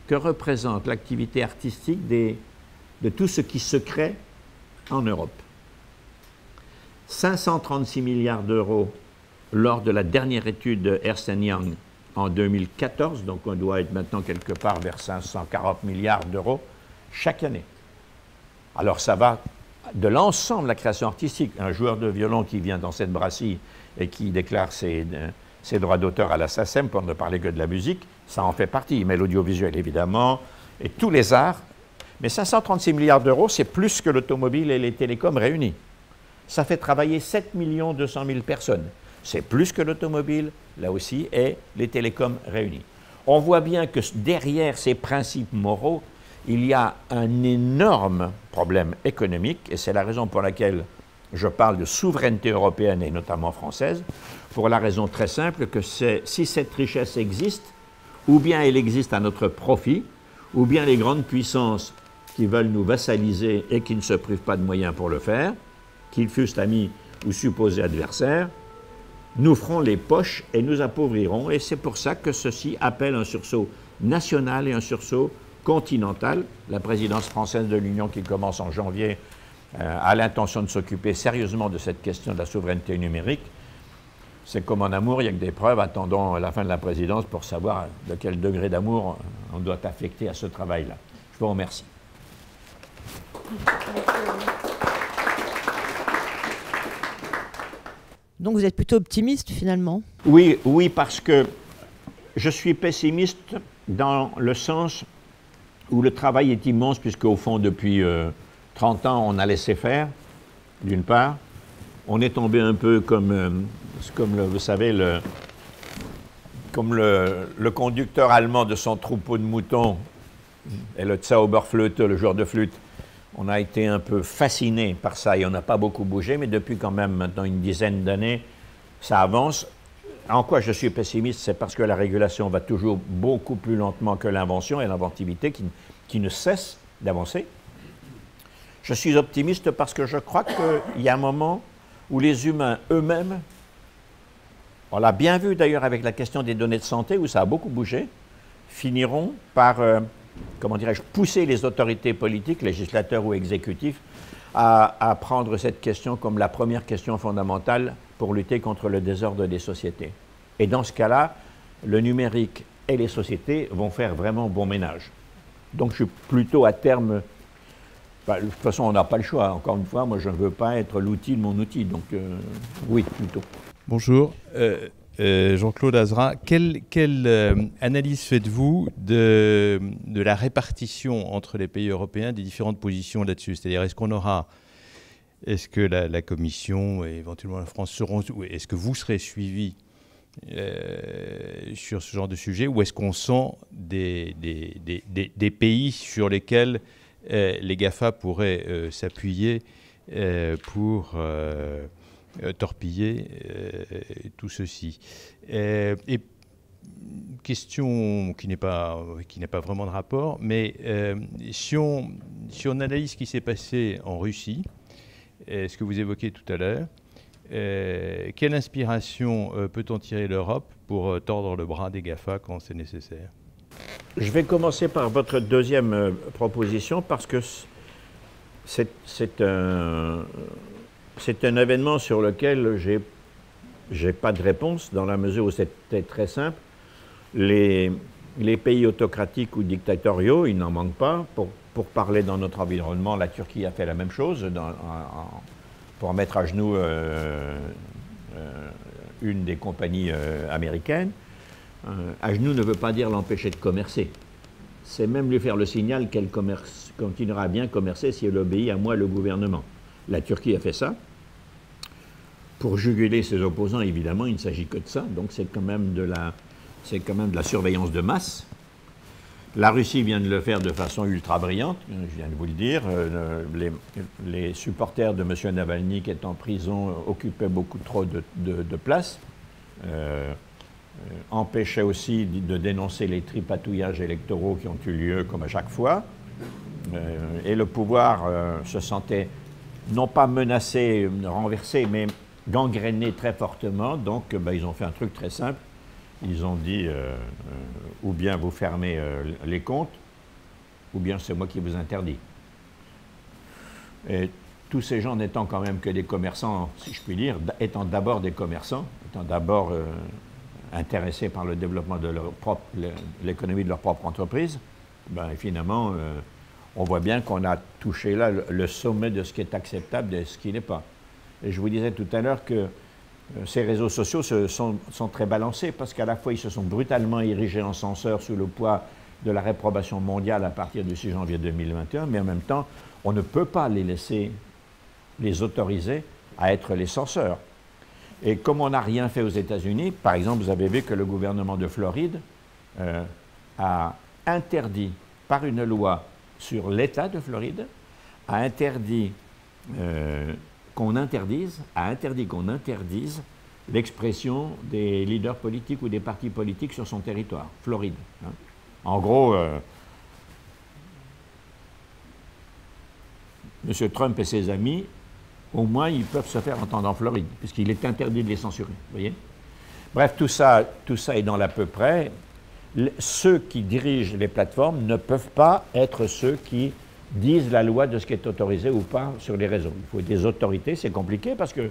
que représente l'activité artistique de tout ce qui se crée en Europe? 536 milliards d'euros lors de la dernière étude de Ernst & Young en 2014, donc on doit être maintenant quelque part vers 540 milliards d'euros chaque année. Alors ça va de l'ensemble de la création artistique. Un joueur de violon qui vient dans cette brasserie et qui déclare ses droits d'auteur à la SACEM, pour ne parler que de la musique, ça en fait partie. Mais l'audiovisuel, évidemment, et tous les arts. Mais 536 milliards d'euros, c'est plus que l'automobile et les télécoms réunis. Ça fait travailler 7 200 000 personnes. C'est plus que l'automobile, là aussi, et les télécoms réunis. On voit bien que derrière ces principes moraux, il y a un énorme problème économique, et c'est la raison pour laquelle je parle de souveraineté européenne et notamment française, pour la raison très simple que si cette richesse existe, ou bien elle existe à notre profit, ou bien les grandes puissances qui veulent nous vassaliser et qui ne se privent pas de moyens pour le faire, qu'ils fussent amis ou supposés adversaires, nous ferons les poches et nous appauvrirons. Et c'est pour ça que ceci appelle un sursaut national et un sursaut continental. La présidence française de l'Union, qui commence en janvier, a l'intention de s'occuper sérieusement de cette question de la souveraineté numérique. C'est comme en amour, il n'y a que des preuves. Attendons la fin de la présidence pour savoir de quel degré d'amour on doit affecter à ce travail-là. Je vous remercie. Donc vous êtes plutôt optimiste finalement? Oui, parce que je suis pessimiste dans le sens où le travail est immense, puisque au fond, depuis 30 ans, on a laissé faire, d'une part. On est tombé un peu vous savez, comme le conducteur allemand de son troupeau de moutons, et le Zauberflöte, le joueur de flûte. On a été un peu fasciné par ça et on n'a pas beaucoup bougé, mais depuis quand même maintenant une dizaine d'années, ça avance. En quoi je suis pessimiste? C'est parce que la régulation va toujours beaucoup plus lentement que l'invention et l'inventivité qui ne cessent d'avancer. Je suis optimiste parce que je crois qu'il y a un moment où les humains eux-mêmes, on l'a bien vu d'ailleurs avec la question des données de santé, où ça a beaucoup bougé, finiront par... comment dirais-je, pousser les autorités politiques, législateurs ou exécutifs, à prendre cette question comme la première question fondamentale pour lutter contre le désordre des sociétés. Et dans ce cas-là, le numérique et les sociétés vont faire vraiment bon ménage. Donc je suis plutôt à terme... de toute façon, on n'a pas le choix. Encore une fois, moi, je ne veux pas être l'outil de mon outil. Donc oui, plutôt. Bonjour. Jean-Claude Azera, quelle analyse faites-vous de la répartition entre les pays européens des différentes positions là-dessus? C'est-à-dire, est-ce que la Commission et éventuellement la France est-ce que vous serez suivis sur ce genre de sujet, ou est-ce qu'on sent des pays sur lesquels les GAFA pourraient s'appuyer pour torpiller tout ceci? Et question qui n'a pas vraiment de rapport, mais si on analyse ce qui s'est passé en Russie, ce que vous évoquiez tout à l'heure, quelle inspiration peut-en tirer l'Europe pour tordre le bras des GAFA quand c'est nécessaire? Je vais commencer par votre deuxième proposition, parce que c'est un événement sur lequel j'ai pas de réponse, dans la mesure où c'était très simple. Les pays autocratiques ou dictatoriaux, ils n'en manquent pas. Pour parler dans notre environnement, la Turquie a fait la même chose pour mettre à genoux une des compagnies américaines. À genoux ne veut pas dire l'empêcher de commercer. C'est même lui faire le signal qu'elle continuera à bien commercer si elle obéit à moi, le gouvernement. La Turquie a fait ça. Pour juguler ses opposants, évidemment, il ne s'agit que de ça. Donc c'est quand même de la surveillance de masse. La Russie vient de le faire de façon ultra brillante, je viens de vous le dire. Les supporters de M. Navalny, qui est en prison, occupaient beaucoup trop de place. Empêchaient aussi de dénoncer les tripatouillages électoraux qui ont eu lieu comme à chaque fois. Et le pouvoir se sentait non pas menacé, renversé, mais gangréné très fortement. Donc ils ont fait un truc très simple. Ils ont dit ou bien vous fermez les comptes, ou bien c'est moi qui vous interdis. Et tous ces gens n'étant quand même que des commerçants, si je puis dire, étant d'abord des commerçants, étant d'abord intéressés par le développement de l'économie de leur propre entreprise, finalement, on voit bien qu'on a touché là le sommet de ce qui est acceptable et de ce qui n'est pas. Et je vous disais tout à l'heure que ces réseaux sociaux sont très balancés, parce qu'à la fois ils se sont brutalement érigés en censeurs sous le poids de la réprobation mondiale à partir du 6 janvier 2021, mais en même temps, on ne peut pas les autoriser à être les censeurs. Et comme on n'a rien fait aux États-Unis, par exemple, vous avez vu que le gouvernement de Floride a interdit, par une loi sur l'État de Floride, a interdit qu'on interdise l'expression des leaders politiques ou des partis politiques sur son territoire, Floride. Hein. En gros, M. Trump et ses amis, au moins, ils peuvent se faire entendre en Floride, puisqu'il est interdit de les censurer. Vous voyez ? Bref, tout ça est dans l'à peu près. Ceux qui dirigent les plateformes ne peuvent pas être ceux qui disent la loi de ce qui est autorisé ou pas sur les réseaux. Il faut des autorités, c'est compliqué, parce que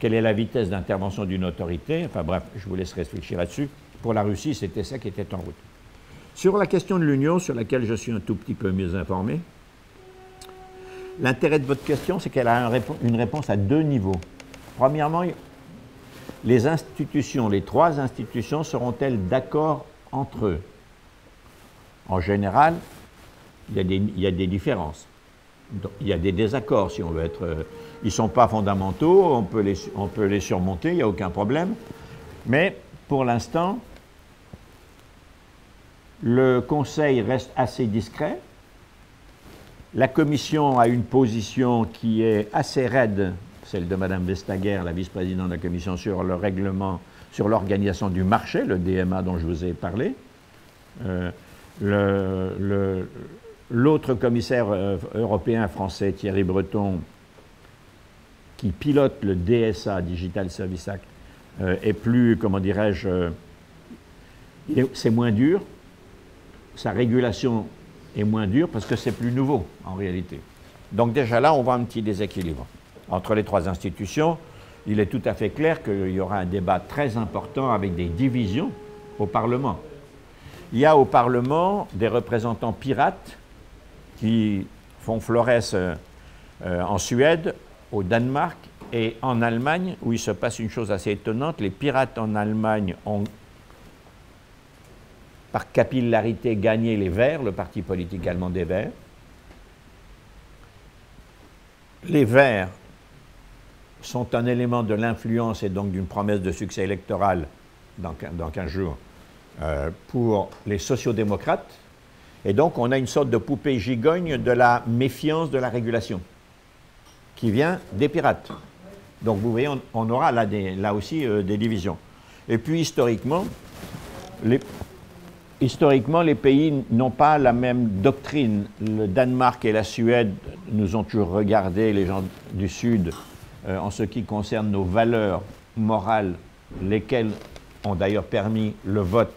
quelle est la vitesse d'intervention d'une autorité? Enfin bref, je vous laisse réfléchir là-dessus. Pour la Russie, c'était ça qui était en route. Sur la question de l'Union, sur laquelle je suis un tout petit peu mieux informé, l'intérêt de votre question, c'est qu'elle a une réponse à deux niveaux. Premièrement, les institutions, les trois institutions, seront-elles d'accord entre eux? En général, il y a des différences. Il y a des désaccords, si on veut être... ils ne sont pas fondamentaux, on peut les surmonter, il n'y a aucun problème. Mais pour l'instant, le Conseil reste assez discret. La Commission a une position qui est assez raide, celle de Mme Vestager, la vice-présidente de la Commission, sur le règlement, sur l'organisation du marché, le DMA dont je vous ai parlé. L'autre commissaire européen français, Thierry Breton, qui pilote le DSA, Digital Service Act, est plus, comment dirais-je, c'est moins dur. Sa régulation est moins dure parce que c'est plus nouveau, en réalité. Donc déjà là, on voit un petit déséquilibre. Entre les trois institutions, il est tout à fait clair qu'il y aura un débat très important avec des divisions au Parlement. Il y a au Parlement des représentants pirates qui font florès en Suède, au Danemark Et en Allemagne, où il se passe une chose assez étonnante, les pirates en Allemagne ont, par capillarité, gagné les Verts, le parti politique allemand des Verts. Les Verts sont un élément de l'influence et donc d'une promesse de succès électoral dans 15 jours pour les sociodémocrates. Et donc on a une sorte de poupée gigogne de la méfiance de la régulation qui vient des pirates. Donc vous voyez, on aura là aussi des divisions. Et puis historiquement, les pays n'ont pas la même doctrine. Le Danemark et la Suède nous ont toujours regardé, les gens du Sud, en ce qui concerne nos valeurs morales, lesquelles ont d'ailleurs permis le vote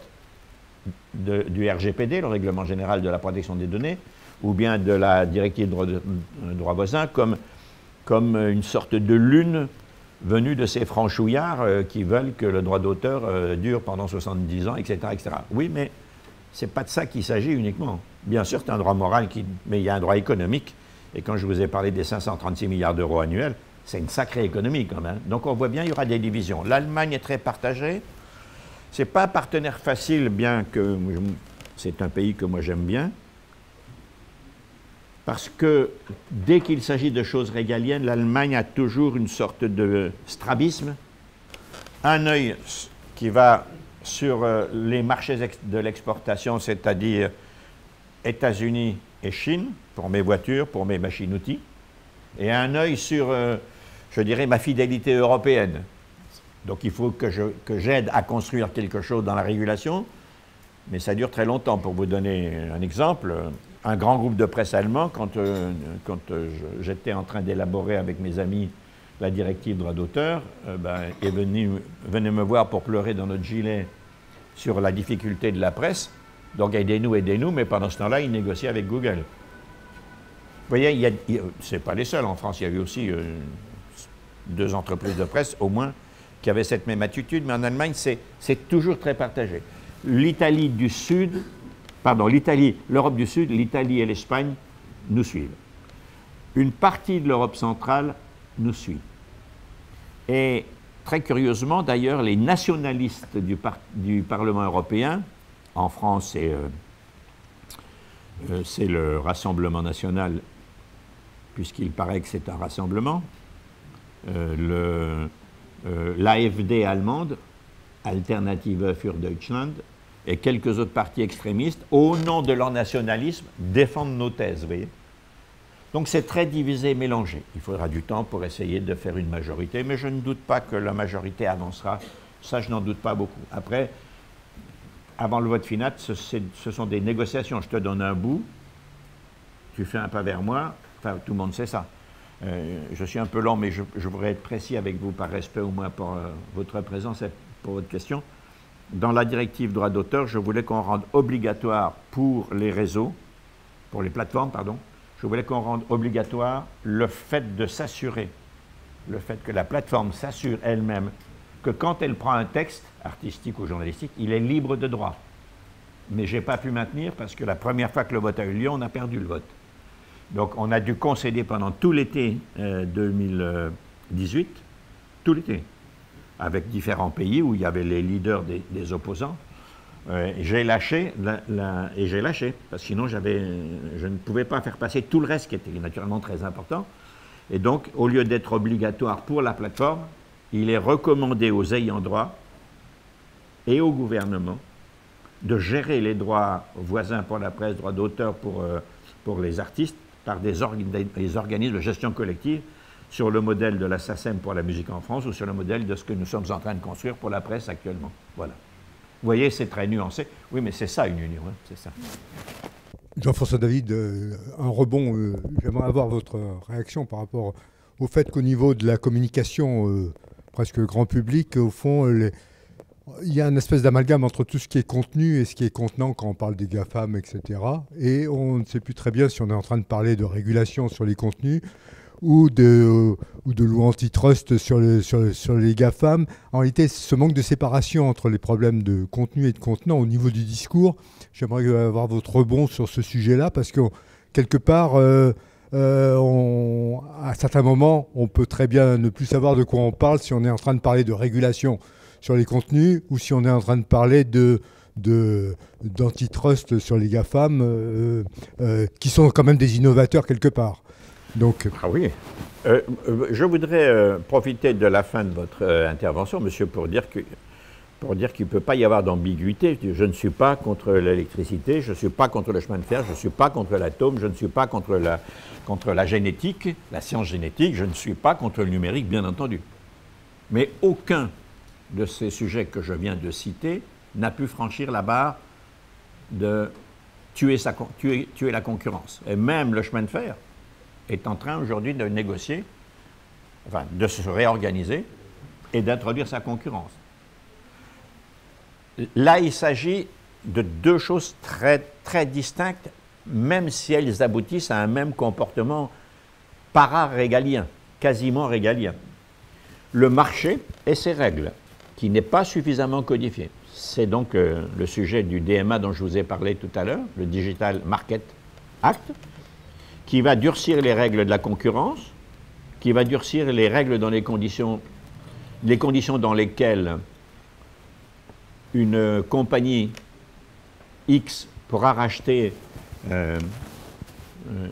du RGPD, le Règlement général de la protection des données, ou bien de la directive droit voisin, comme une sorte de lune venue de ces franchouillards qui veulent que le droit d'auteur dure pendant 70 ans, etc., etc. Oui, mais ce n'est pas de ça qu'il s'agit uniquement. Bien sûr, c'est un droit moral, mais il y a un droit économique. Et quand je vous ai parlé des 536 milliards d'euros annuels, c'est une sacrée économie quand même. Donc on voit bien, il y aura des divisions. L'Allemagne est très partagée. Ce n'est pas un partenaire facile, bien que c'est un pays que moi j'aime bien. Parce que dès qu'il s'agit de choses régaliennes, l'Allemagne a toujours une sorte de strabisme. Un œil qui va sur les marchés de l'exportation, c'est-à-dire États-Unis et Chine, pour mes voitures, pour mes machines-outils, et un œil sur, je dirais, ma fidélité européenne. Donc il faut que j'aide à construire quelque chose dans la régulation, mais ça dure très longtemps. Pour vous donner un exemple, un grand groupe de presse allemand, quand j'étais en train d'élaborer avec mes amis la directive droit d'auteur, est venait me voir pour pleurer dans notre gilet sur la difficulté de la presse. Donc aidez-nous, mais pendant ce temps-là, il négociait avec Google. Vous voyez, ce n'est pas les seuls. En France, il y avait aussi 2 entreprises de presse, au moins, qui avaient cette même attitude, mais en Allemagne, c'est toujours très partagé. L'Europe du Sud, l'Italie et l'Espagne nous suivent. Une partie de l'Europe centrale nous suit. Et très curieusement, d'ailleurs, les nationalistes du Parlement européen, en France, c'est le Rassemblement national, puisqu'il paraît que c'est un rassemblement, l'AfD allemande, Alternative für Deutschland, et quelques autres partis extrémistes, au nom de leur nationalisme, défendent nos thèses, vous voyez. Donc c'est très divisé et mélangé. Il faudra du temps pour essayer de faire une majorité, mais je ne doute pas que la majorité avancera. Ça, je n'en doute pas beaucoup. Après, avant le vote final, ce sont des négociations. Je te donne un bout, tu fais un pas vers moi, enfin, tout le monde sait ça. Je suis un peu lent, mais je voudrais être précis avec vous, par respect au moins pour votre présence et pour votre question. Dans la directive droit d'auteur, je voulais qu'on rende obligatoire pour les réseaux, pour les plateformes, pardon, je voulais qu'on rende obligatoire le fait de s'assurer, le fait que la plateforme s'assure elle-même que quand elle prend un texte, artistique ou journalistique, il est libre de droit. Mais je n'ai pas pu maintenir parce que la première fois que le vote a eu lieu, on a perdu le vote. Donc on a dû concéder pendant tout l'été 2018, tout l'été, avec différents pays où il y avait les leaders des opposants. J'ai lâché, parce que sinon je ne pouvais pas faire passer tout le reste qui était naturellement très important. Et donc, au lieu d'être obligatoire pour la plateforme, il est recommandé aux ayants droit et au gouvernement de gérer les droits voisins pour la presse, droits d'auteur pour les artistes, par des organismes de gestion collective, sur le modèle de la SACEM pour la musique en France ou sur le modèle de ce que nous sommes en train de construire pour la presse actuellement. Voilà. Vous voyez, c'est très nuancé. Oui, mais c'est ça une union, hein, c'est ça. Jean-François David, un rebond, j'aimerais avoir votre réaction par rapport au fait qu'au niveau de la communication presque grand public, au fond, il y a une espèce d'amalgame entre tout ce qui est contenu et ce qui est contenant quand on parle des GAFAM, etc. Et on ne sait plus très bien si on est en train de parler de régulation sur les contenus ou de loi antitrust sur les GAFAM. En réalité, ce manque de séparation entre les problèmes de contenu et de contenant au niveau du discours, j'aimerais avoir votre rebond sur ce sujet-là, parce que quelque part, à certains moments, on peut très bien ne plus savoir de quoi on parle si on est en train de parler de régulation sur les contenus ou si on est en train de parler d'antitrust sur les GAFAM, qui sont quand même des innovateurs quelque part. Donc, ah oui. Je voudrais profiter de la fin de votre intervention, monsieur, pour dire qu'il ne peut pas y avoir d'ambiguïté. Je ne suis pas contre l'électricité, je ne suis pas contre le chemin de fer, je ne suis pas contre l'atome, je ne suis pas contre la génétique, la science génétique, je ne suis pas contre le numérique, bien entendu. Mais aucun de ces sujets que je viens de citer n'a pu franchir la barre de tuer la concurrence. Et même le chemin de fer est en train aujourd'hui de négocier, enfin de se réorganiser et d'introduire sa concurrence. Là, il s'agit de deux choses très, très distinctes, même si elles aboutissent à un même comportement para-régalien, quasiment régalien. Le marché et ses règles, qui n'est pas suffisamment codifié. C'est donc le sujet du DMA dont je vous ai parlé tout à l'heure, le Digital Market Act, qui va durcir les règles de la concurrence, qui va durcir les règles dans les conditions dans lesquelles une compagnie X pourra racheter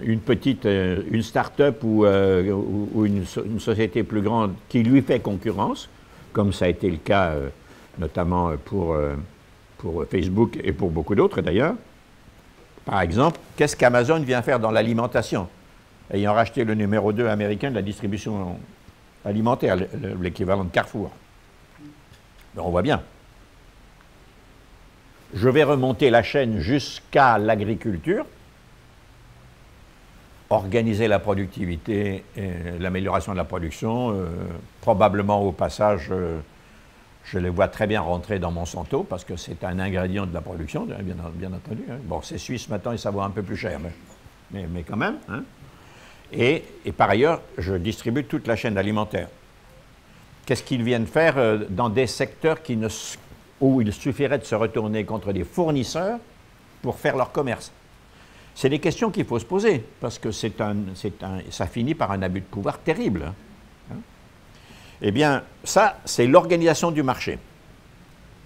une start-up ou une société plus grande qui lui fait concurrence, comme ça a été le cas notamment pour Facebook et pour beaucoup d'autres d'ailleurs. Par exemple, qu'est-ce qu'Amazon vient faire dans l'alimentation, ayant racheté le numéro 2 américain de la distribution alimentaire, l'équivalent de Carrefour? On voit bien. Je vais remonter la chaîne jusqu'à l'agriculture, organiser la productivité et l'amélioration de la production, probablement au passage, je les vois très bien rentrer dans Monsanto, parce que c'est un ingrédient de la production, bien entendu. Hein. Bon, c'est suisse maintenant et ça vaut un peu plus cher, mais quand même. Hein. Et par ailleurs, je distribue toute la chaîne alimentaire. Qu'est-ce qu'ils viennent faire dans des secteurs où il suffirait de se retourner contre des fournisseurs pour faire leur commerce? C'est des questions qu'il faut se poser, parce que ça finit par un abus de pouvoir terrible. Hein. Eh bien, ça, c'est l'organisation du marché.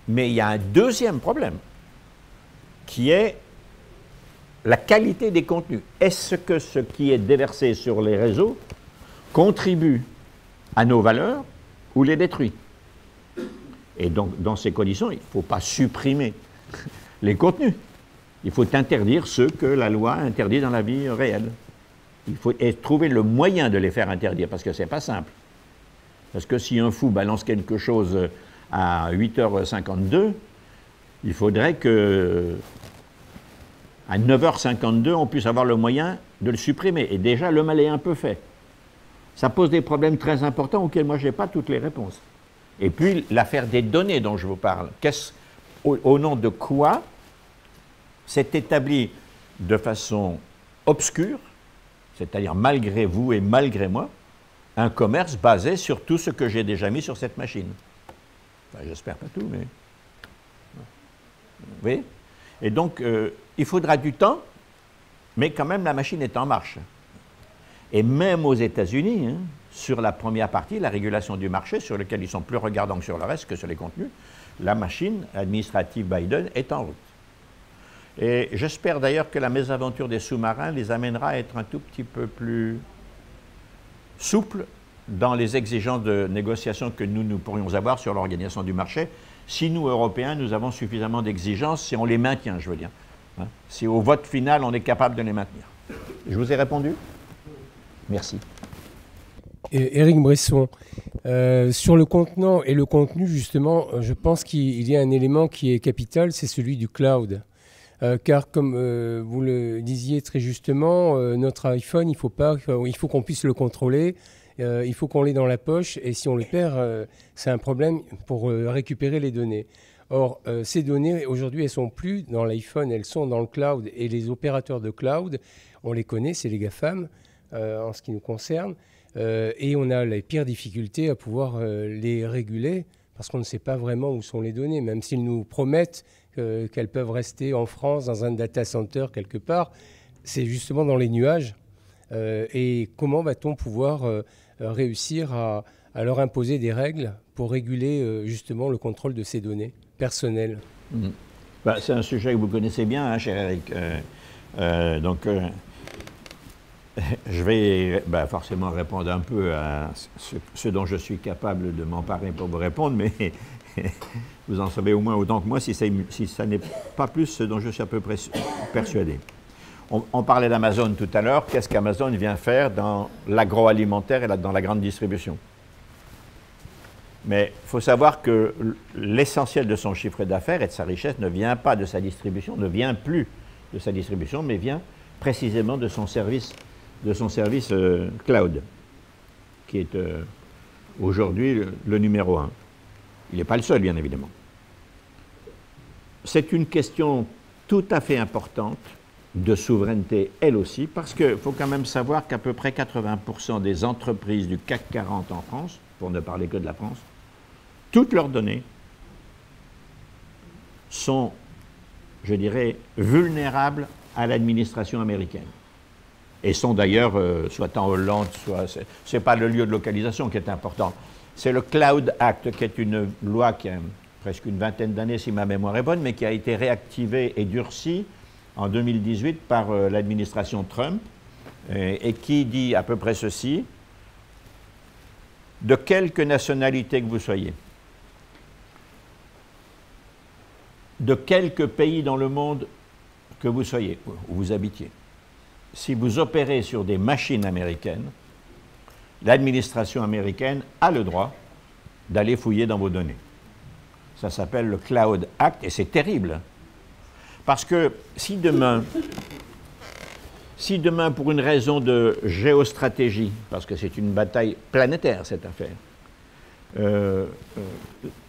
Mais il y a un deuxième problème, qui est la qualité des contenus. Est-ce que ce qui est déversé sur les réseaux contribue à nos valeurs ou les détruit? Et donc, dans ces conditions, il ne faut pas supprimer les contenus. Il faut interdire ceux que la loi interdit dans la vie réelle. Il faut trouver le moyen de les faire interdire, parce que ce n'est pas simple. Parce que si un fou balance quelque chose à 8h52, il faudrait que à 9h52, on puisse avoir le moyen de le supprimer. Et déjà, le mal est un peu fait. Ça pose des problèmes très importants auxquels moi, je n'ai pas toutes les réponses. Et puis, l'affaire des données dont je vous parle. Au nom de quoi s'est établi de façon obscure, c'est-à-dire malgré vous et malgré moi, un commerce basé sur tout ce que j'ai déjà mis sur cette machine. Enfin, j'espère pas tout, mais... Vous voyez? Et donc, il faudra du temps, mais quand même, la machine est en marche. Et même aux États-Unis, hein, sur la première partie, la régulation du marché, sur laquelle ils sont plus regardants que sur le reste, que sur les contenus, la machine administrative Biden est en route. Et j'espère d'ailleurs que la mésaventure des sous-marins les amènera à être un tout petit peu plus souples dans les exigences de négociation que nous pourrions avoir sur l'organisation du marché, si nous, Européens, nous avons suffisamment d'exigences, si on les maintient, je veux dire. Hein, si au vote final, on est capable de les maintenir. Je vous ai répondu? Merci. Éric Bresson, sur le contenant et le contenu, justement, je pense qu'il y a un élément qui est capital, c'est celui du cloud. Car comme vous le disiez très justement, notre iPhone, il faut qu'on puisse le contrôler, il faut qu'on l'ait dans la poche, et si on le perd, c'est un problème pour récupérer les données. Or, ces données, aujourd'hui, elles ne sont plus dans l'iPhone, elles sont dans le cloud, et les opérateurs de cloud, on les connaît, c'est les GAFAM, en ce qui nous concerne, et on a les pires difficultés à pouvoir les réguler, parce qu'on ne sait pas vraiment où sont les données, même s'ils nous promettent qu'elles peuvent rester en France, dans un data center quelque part. C'est justement dans les nuages. Et comment va-t-on pouvoir réussir à leur imposer des règles pour réguler justement le contrôle de ces données personnelles? Bah, c'est un sujet que vous connaissez bien, hein, cher Eric. Je vais forcément répondre un peu à ce dont je suis capable de m'emparer pour vous répondre, mais vous en savez au moins autant que moi, si ça n'est pas plus ce dont je suis à peu près persuadé. On parlait d'Amazon tout à l'heure. Qu'est-ce qu'Amazon vient faire dans l'agroalimentaire et dans la grande distribution? Mais il faut savoir que l'essentiel de son chiffre d'affaires et de sa richesse ne vient pas de sa distribution, ne vient plus de sa distribution, mais vient précisément de son service cloud, qui est aujourd'hui le numéro 1. Il n'est pas le seul, bien évidemment. C'est une question tout à fait importante de souveraineté, elle aussi, parce qu'il faut quand même savoir qu'à peu près 80% des entreprises du CAC 40 en France, pour ne parler que de la France, toutes leurs données sont, je dirais, vulnérables à l'administration américaine. Et sont d'ailleurs, soit en Hollande, soit... Ce n'est pas le lieu de localisation qui est important. C'est le Cloud Act, qui est une loi qui a presque une vingtaine d'années, si ma mémoire est bonne, mais qui a été réactivée et durcie en 2018 par l'administration Trump, et qui dit à peu près ceci: de quelque nationalité que vous soyez, de quelque pays dans le monde que vous soyez, où vous habitiez, si vous opérez sur des machines américaines, l'administration américaine a le droit d'aller fouiller dans vos données. Ça s'appelle le Cloud Act, et c'est terrible. Parce que si demain, pour une raison de géostratégie, parce que c'est une bataille planétaire cette affaire,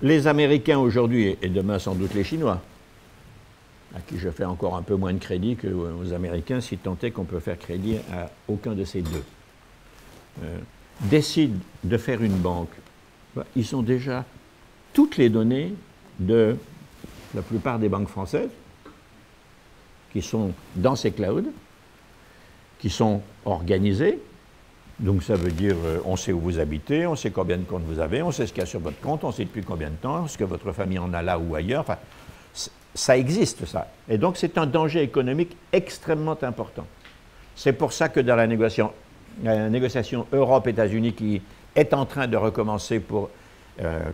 les Américains aujourd'hui, et demain sans doute les Chinois, à qui je fais encore un peu moins de crédit qu'aux Américains, si tant est qu'on peut faire crédit à aucun de ces deux, décident de faire une banque, ils ont déjà toutes les données de la plupart des banques françaises qui sont dans ces clouds, qui sont organisées. Donc ça veut dire, on sait où vous habitez, on sait combien de comptes vous avez, on sait ce qu'il y a sur votre compte, on sait depuis combien de temps, est-ce que votre famille en a là ou ailleurs. Enfin, ça existe, ça. Et donc c'est un danger économique extrêmement important. C'est pour ça que dans la négociation Europe-États-Unis qui est en train de recommencer pour,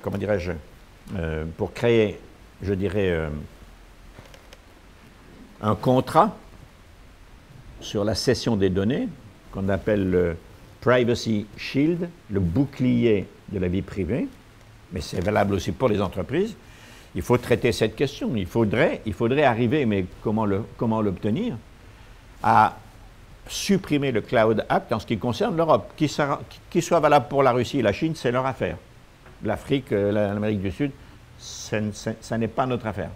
comment dirais-je, pour créer, je dirais, un contrat sur la cession des données, qu'on appelle le Privacy Shield, le bouclier de la vie privée, mais c'est valable aussi pour les entreprises. Il faut traiter cette question. Il faudrait arriver, mais comment l'obtenir, à supprimer le Cloud Act en ce qui concerne l'Europe. Qu'il soit valable pour la Russie et la Chine, c'est leur affaire. L'Afrique, l'Amérique du Sud, ça n'est pas notre affaire.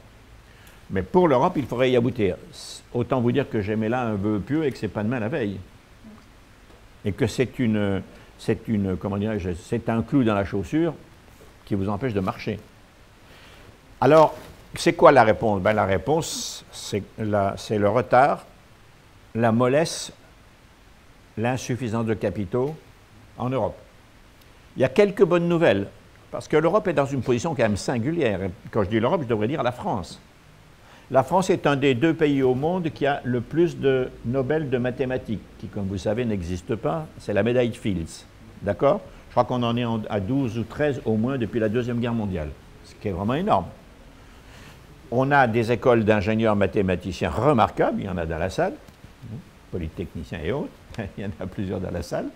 Mais pour l'Europe, il faudrait y aboutir. Autant vous dire que j'aimais là un vœu pieux et que c'est pas demain la veille. Et que c'est comment dirais-je, c'est un clou dans la chaussure qui vous empêche de marcher. Alors, c'est quoi la réponse? Ben, la réponse, c'est le retard, la mollesse, l'insuffisance de capitaux en Europe. Il y a quelques bonnes nouvelles, parce que l'Europe est dans une position quand même singulière. Quand je dis l'Europe, je devrais dire la France. La France est un des 2 pays au monde qui a le plus de Nobel de mathématiques, qui, comme vous savez, n'existe pas. C'est la médaille Fields. D'accord? Je crois qu'on en est à 12 ou 13 au moins depuis la Deuxième Guerre mondiale, ce qui est vraiment énorme. On a des écoles d'ingénieurs mathématiciens remarquables, il y en a dans la salle, polytechniciens et autres, il y en a plusieurs dans la salle.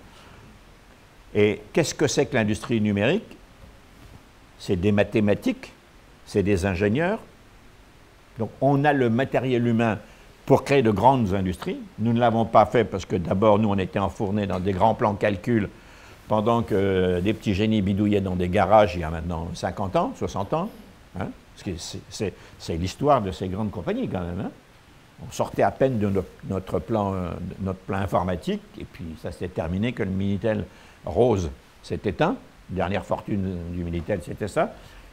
Et qu'est-ce que c'est que l'industrie numérique? C'est des mathématiques, c'est des ingénieurs. Donc on a le matériel humain pour créer de grandes industries. Nous ne l'avons pas fait parce que d'abord, nous, on était enfournés dans des grands plans calcul pendant que des petits génies bidouillaient dans des garages il y a maintenant 50 ans, 60 ans. Hein? C'est l'histoire de ces grandes compagnies quand même. Hein? On sortait à peine de notre plan informatique et puis ça s'est terminé que le Minitel rose s'est éteint. Dernière fortune du Minitel, c'était ça.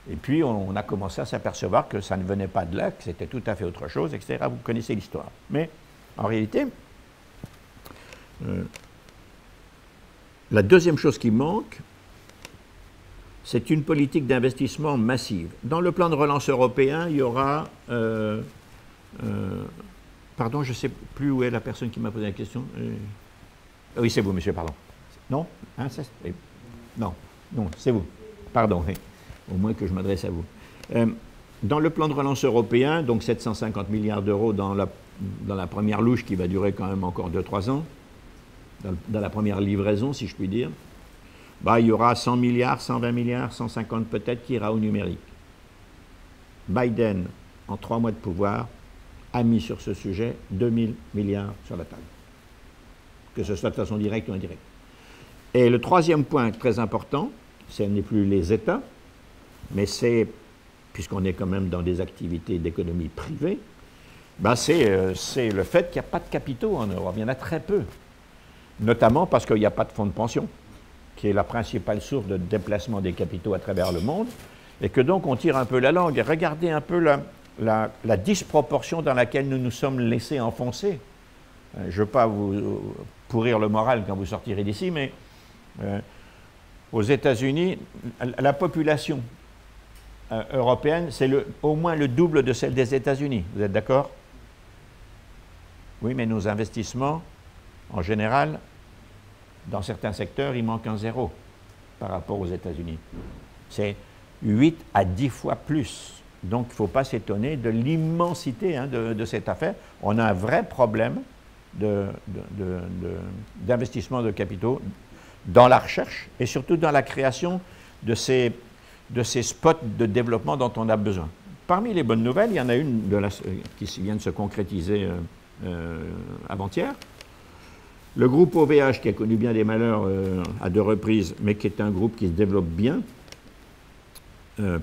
Et puis on a commencé à s'apercevoir que ça ne venait pas de là, que c'était tout à fait autre chose, etc. Vous connaissez l'histoire. Mais en réalité, La deuxième chose qui manque, c'est une politique d'investissement massive. Dans le plan de relance européen, il y aura... pardon, je ne sais plus où est la personne qui m'a posé la question. Oui, c'est vous, monsieur, pardon. Non hein, non, non, c'est vous. Pardon, au moins que je m'adresse à vous. Dans le plan de relance européen, donc 750 milliards d'euros dans la première louche qui va durer quand même encore 2-3 ans, dans la première livraison, si je puis dire, bah, il y aura 100 milliards, 120 milliards, 150 peut-être qui ira au numérique. Biden, en 3 mois de pouvoir, a mis sur ce sujet 2000 milliards sur la table, que ce soit de façon directe ou indirecte. Et le troisième point très important, ce n'est plus les États, mais c'est, puisqu'on est quand même dans des activités d'économie privée, ben c'est le fait qu'il n'y a pas de capitaux en Europe, il y en a très peu, notamment parce qu'il n'y a pas de fonds de pension, qui est la principale source de déplacement des capitaux à travers le monde, et que donc on tire un peu la langue. Et regardez un peu la disproportion dans laquelle nous nous sommes laissés enfoncer. Je ne veux pas vous pourrir le moral quand vous sortirez d'ici, mais aux États-Unis, la population européenne, c'est au moins le double de celle des États-Unis. Vous êtes d'accord? Oui, mais nos investissements, en général, dans certains secteurs, il manque un zéro par rapport aux États-Unis. C'est 8 à 10 fois plus. Donc, il ne faut pas s'étonner de l'immensité de cette affaire. On a un vrai problème d'investissement de capitaux dans la recherche et surtout dans la création de ces spots de développement dont on a besoin. Parmi les bonnes nouvelles, il y en a une qui vient de se concrétiser avant-hier. Le groupe OVH, qui a connu bien des malheurs à 2 reprises, mais qui est un groupe qui se développe bien,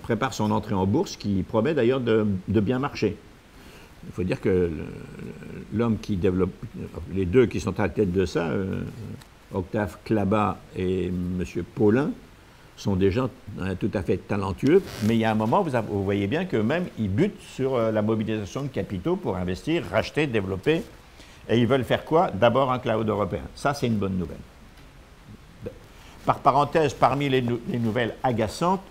prépare son entrée en bourse, qui promet d'ailleurs de bien marcher. Il faut dire que l'homme qui développe, les deux qui sont à la tête de ça, Octave Klaba et M. Paulin, sont des gens tout à fait talentueux, mais il y a un moment, vous voyez bien qu'eux-mêmes, ils butent sur la mobilisation de capitaux pour investir, racheter, développer. Et ils veulent faire quoi? D'abord un cloud européen. Ça, c'est une bonne nouvelle. Par parenthèse, parmi les nouvelles agaçantes,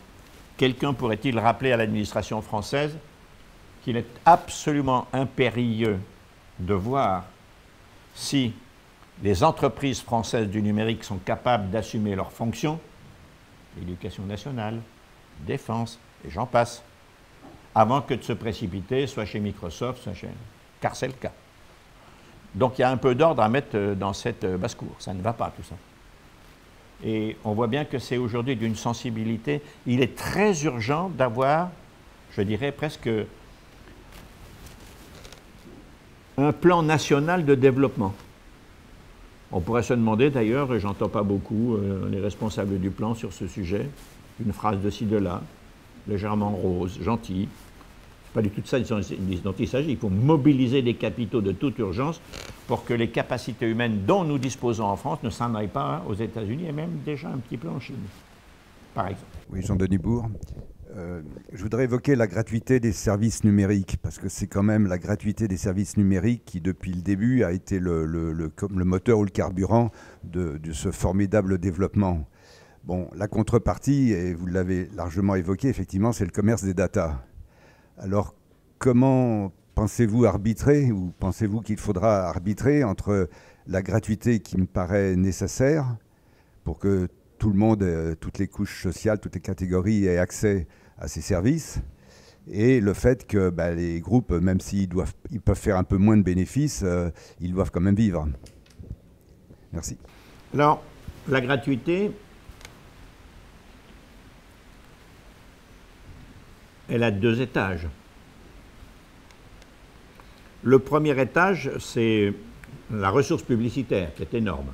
quelqu'un pourrait-il rappeler à l'administration française qu'il est absolument impérieux de voir si les entreprises françaises du numérique sont capables d'assumer leurs fonctions, l'éducation nationale, défense, et j'en passe, avant que de se précipiter, soit chez Microsoft, soit chez... Car c'est le cas. Donc il y a un peu d'ordre à mettre dans cette basse-cour. Ça ne va pas, tout ça. Et on voit bien que c'est aujourd'hui d'une sensibilité. Il est très urgent d'avoir, je dirais presque, un plan national de développement. On pourrait se demander d'ailleurs, et j'entends pas beaucoup les responsables du plan sur ce sujet, une phrase de ci, de là, légèrement rose, gentille. Pas du tout de ça dont il s'agit. Il faut mobiliser des capitaux de toute urgence pour que les capacités humaines dont nous disposons en France ne s'en aillent pas aux États-Unis et même déjà un petit peu en Chine, par exemple. Oui, Jean-Denis Bourg. Je voudrais évoquer la gratuité des services numériques, parce que c'est quand même la gratuité des services numériques qui, depuis le début, a été le moteur ou le carburant de ce formidable développement. Bon, la contrepartie, et vous l'avez largement évoqué, effectivement, c'est le commerce des data. Alors, comment pensez-vous arbitrer, ou pensez-vous qu'il faudra arbitrer entre la gratuité qui me paraît nécessaire pour que tout le monde, toutes les couches sociales, toutes les catégories aient accès à ces services, et le fait que les groupes, même s'ils peuvent faire un peu moins de bénéfices, ils doivent quand même vivre. Merci. Alors, la gratuité, elle a 2 étages. Le premier étage, c'est la ressource publicitaire, qui est énorme,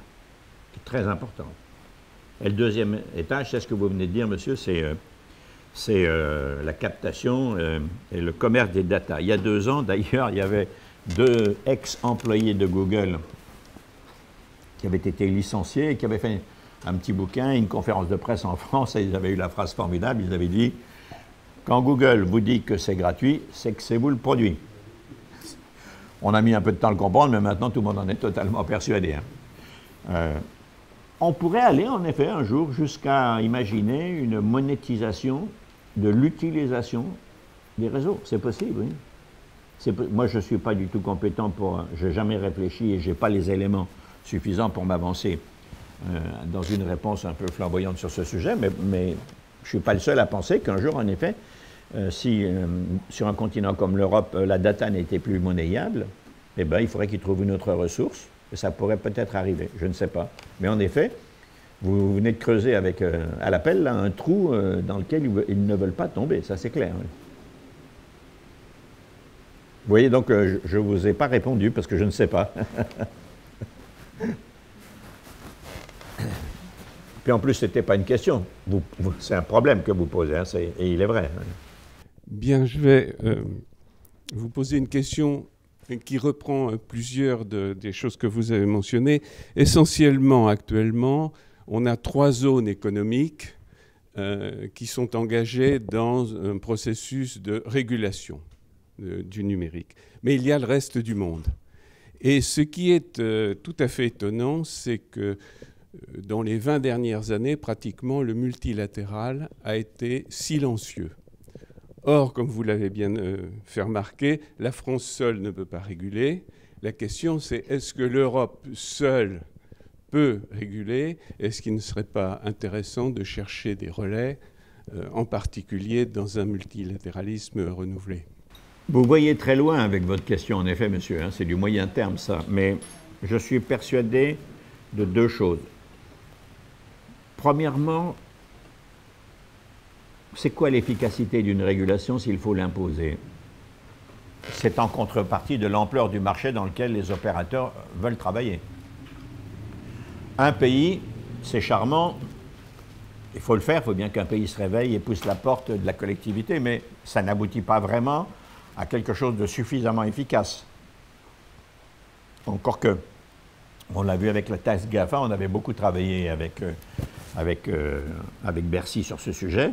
qui est très importante. Et le deuxième étage, c'est ce que vous venez de dire, monsieur, c'est la captation et le commerce des data. Il y a 2 ans, d'ailleurs, il y avait 2 ex-employés de Google qui avaient été licenciés et qui avaient fait un petit bouquin, une conférence de presse en France, et ils avaient eu la phrase formidable, ils avaient dit « Quand Google vous dit que c'est gratuit, c'est que c'est vous le produit. » On a mis un peu de temps à le comprendre, mais maintenant tout le monde en est totalement persuadé. On pourrait aller en effet un jour jusqu'à imaginer une monétisation de l'utilisation des réseaux. C'est possible, oui. Moi, je ne suis pas du tout compétent pour... Je n'ai jamais réfléchi et je n'ai pas les éléments suffisants pour m'avancer dans une réponse un peu flamboyante sur ce sujet, mais je ne suis pas le seul à penser qu'un jour, en effet, si sur un continent comme l'Europe, la data n'était plus monnayable, eh bien, il faudrait qu'ils trouvent une autre ressource. Et ça pourrait peut-être arriver, je ne sais pas. Mais en effet, vous venez de creuser avec, à l'appel là, un trou dans lequel ils ne veulent pas tomber, ça c'est clair. Oui. Vous voyez, donc je ne vous ai pas répondu parce que je ne sais pas. Puis en plus, ce n'était pas une question. C'est un problème que vous posez, hein, et il est vrai. Hein. Bien, je vais vous poser une question qui reprend plusieurs des choses que vous avez mentionnées. Essentiellement, actuellement, on a 3 zones économiques qui sont engagées dans un processus de régulation du numérique. Mais il y a le reste du monde. Et ce qui est tout à fait étonnant, c'est que dans les 20 dernières années, pratiquement, le multilatéral a été silencieux. Or, comme vous l'avez bien fait remarquer, la France seule ne peut pas réguler. La question, c'est est-ce que l'Europe seule peut réguler? Est-ce qu'il ne serait pas intéressant de chercher des relais, en particulier dans un multilatéralisme renouvelé? Vous voyez très loin avec votre question, en effet, monsieur. Hein, c'est du moyen terme, ça. Mais je suis persuadé de 2 choses. Premièrement, c'est quoi l'efficacité d'une régulation s'il faut l'imposer? C'est en contrepartie de l'ampleur du marché dans lequel les opérateurs veulent travailler. Un pays, c'est charmant, il faut le faire, il faut bien qu'un pays se réveille et pousse la porte de la collectivité, mais ça n'aboutit pas vraiment à quelque chose de suffisamment efficace. Encore que, on l'a vu avec la taxe GAFA, on avait beaucoup travaillé avec Bercy sur ce sujet.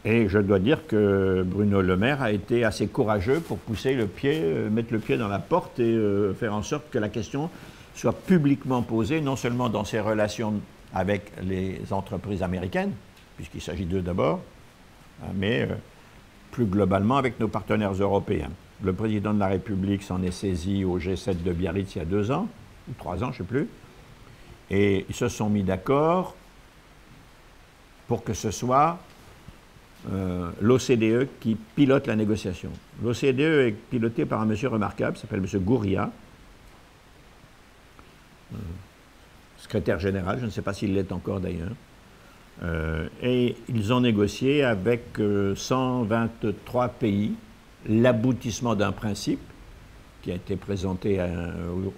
Et je dois dire que Bruno Le Maire a été assez courageux pour pousser le pied, mettre le pied dans la porte et faire en sorte que la question soit publiquement posée, non seulement dans ses relations avec les entreprises américaines, puisqu'il s'agit d'eux d'abord, mais plus globalement avec nos partenaires européens. Le président de la République s'en est saisi au G7 de Biarritz il y a 2 ans, ou 3 ans, je ne sais plus, et ils se sont mis d'accord pour que ce soit l'OCDE qui pilote la négociation. L'OCDE est piloté par un monsieur remarquable, qui s'appelle monsieur Gouria, secrétaire général, je ne sais pas s'il l'est encore d'ailleurs. Et ils ont négocié avec 123 pays l'aboutissement d'un principe qui a été présenté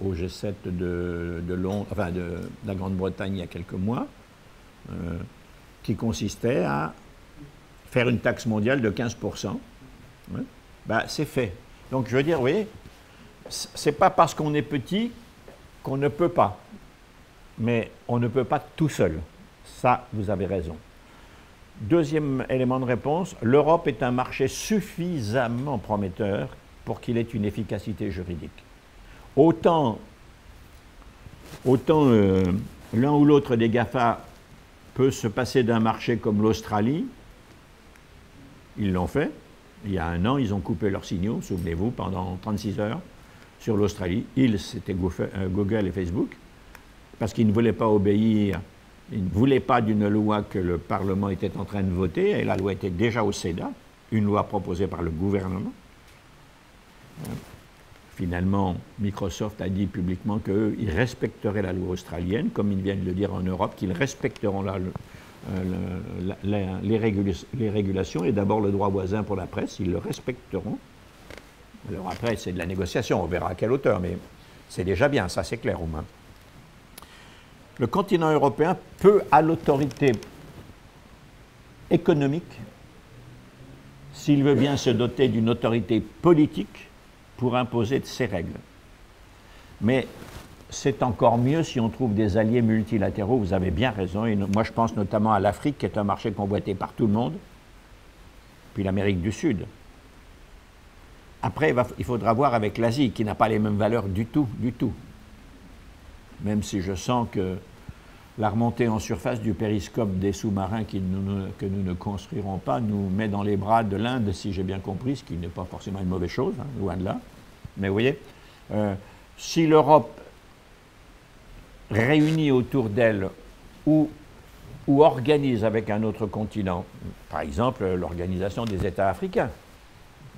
au G7 de Londres, enfin de la Grande-Bretagne il y a quelques mois, qui consistait à faire une taxe mondiale de 15%. Ouais. Ben, c'est fait. Donc je veux dire, oui, c'est pas parce qu'on est petit qu'on ne peut pas, mais on ne peut pas tout seul. Ça, vous avez raison. Deuxième élément de réponse, l'Europe est un marché suffisamment prometteur pour qu'il ait une efficacité juridique. Autant l'un ou l'autre des GAFA peut se passer d'un marché comme l'Australie, ils l'ont fait. Il y a 1 an, ils ont coupé leurs signaux, souvenez-vous, pendant 36 heures sur l'Australie. C'était Google et Facebook, parce qu'ils ne voulaient pas obéir. Ils ne voulaient pas d'une loi que le Parlement était en train de voter, et la loi était déjà au Sénat, une loi proposée par le gouvernement. Finalement, Microsoft a dit publiquement qu'ils respecteraient la loi australienne, comme ils viennent de le dire en Europe, qu'ils respecteront les régulations, et d'abord le droit voisin pour la presse, ils le respecteront. Alors après, c'est de la négociation, on verra à quelle hauteur, mais c'est déjà bien, ça c'est clair au moins. Le continent européen peut, à l'autorité économique, s'il veut bien se doter d'une autorité politique pour imposer de ses règles. Mais c'est encore mieux si on trouve des alliés multilatéraux, vous avez bien raison, et moi je pense notamment à l'Afrique, qui est un marché convoité par tout le monde, puis l'Amérique du Sud. Après, il faudra voir avec l'Asie, qui n'a pas les mêmes valeurs du tout, même si je sens que la remontée en surface du périscope des sous-marins que nous ne construirons pas nous met dans les bras de l'Inde, si j'ai bien compris, ce qui n'est pas forcément une mauvaise chose, hein, loin de là. Mais vous voyez, si l'Europe réunit autour d'elle ou organise avec un autre continent, par exemple l'Organisation des États africains,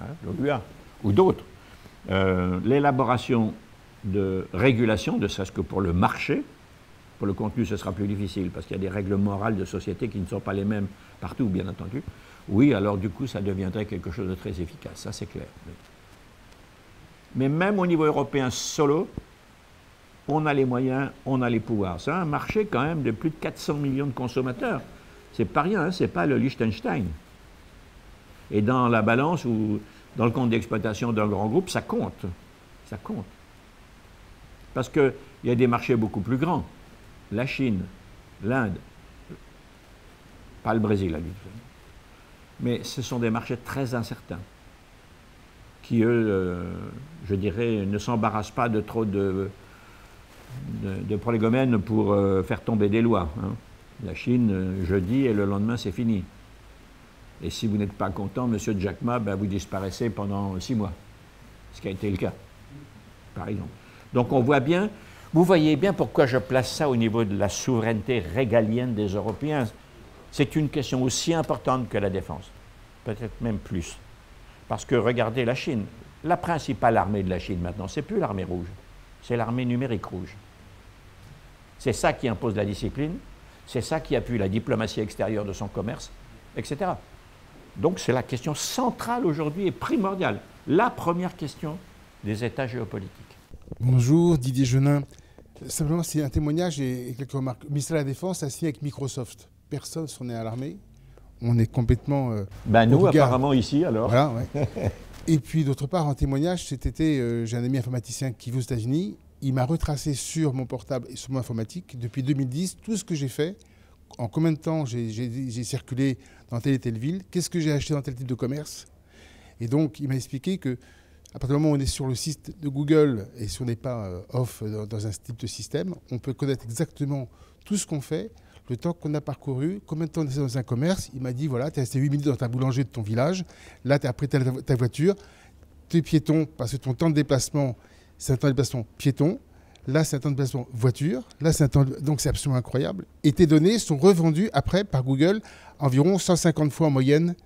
hein, l'OUA, ou d'autres, l'élaboration de régulation, ne serait-ce que pour le marché. Pour le contenu, ce sera plus difficile, parce qu'il y a des règles morales de société qui ne sont pas les mêmes partout, bien entendu. Oui, alors du coup, ça deviendrait quelque chose de très efficace, ça c'est clair. Mais même au niveau européen solo, on a les moyens, on a les pouvoirs. C'est un marché quand même de plus de 400 millions de consommateurs. C'est pas rien, hein, c'est pas le Liechtenstein. Et dans la balance ou dans le compte d'exploitation d'un grand groupe, ça compte. Ça compte. Parce qu'il y a des marchés beaucoup plus grands. La Chine, l'Inde, pas le Brésil, mais ce sont des marchés très incertains, qui, eux, je dirais, ne s'embarrassent pas de trop de prolégomènes pour faire tomber des lois. Hein. La Chine, jeudi, et le lendemain, c'est fini. Et si vous n'êtes pas content, monsieur Jack Ma, ben, vous disparaissez pendant 6 mois, ce qui a été le cas, par exemple. Donc on voit bien. Vous voyez bien pourquoi je place ça au niveau de la souveraineté régalienne des Européens. C'est une question aussi importante que la défense, peut-être même plus. Parce que regardez la Chine, la principale armée de la Chine maintenant, c'est plus l'armée rouge, c'est l'armée numérique rouge. C'est ça qui impose la discipline, c'est ça qui appuie la diplomatie extérieure de son commerce, etc. Donc c'est la question centrale aujourd'hui et primordiale, la première question des États géopolitiques. Bonjour, Didier Genin. Simplement, c'est un témoignage et quelques remarques. Le ministère de la Défense a signé avec Microsoft. Personne s'en est alarmé. On est complètement... nous, apparemment, ici, alors. Voilà, ouais. Et puis, d'autre part, en témoignage, cet été, j'ai un ami informaticien qui vit aux États-Unis. Il m'a retracé sur mon portable et sur mon informatique, depuis 2010, tout ce que j'ai fait, en combien de temps j'ai circulé dans telle et telle ville, qu'est-ce que j'ai acheté dans tel type de commerce. Et donc, il m'a expliqué que à partir du moment où on est sur le site de Google et si on n'est pas off dans un type de système, on peut connaître exactement tout ce qu'on fait, le temps qu'on a parcouru, combien de temps on est dans un commerce. Il m'a dit, voilà, tu es resté 8 minutes dans ta boulangerie de ton village, là tu as pris ta voiture, tu es piéton parce que ton temps de déplacement, c'est un temps de déplacement piéton, là c'est un temps de déplacement voiture, là c'est un temps donc c'est absolument incroyable. Et tes données sont revendues après par Google environ 150 fois en moyenne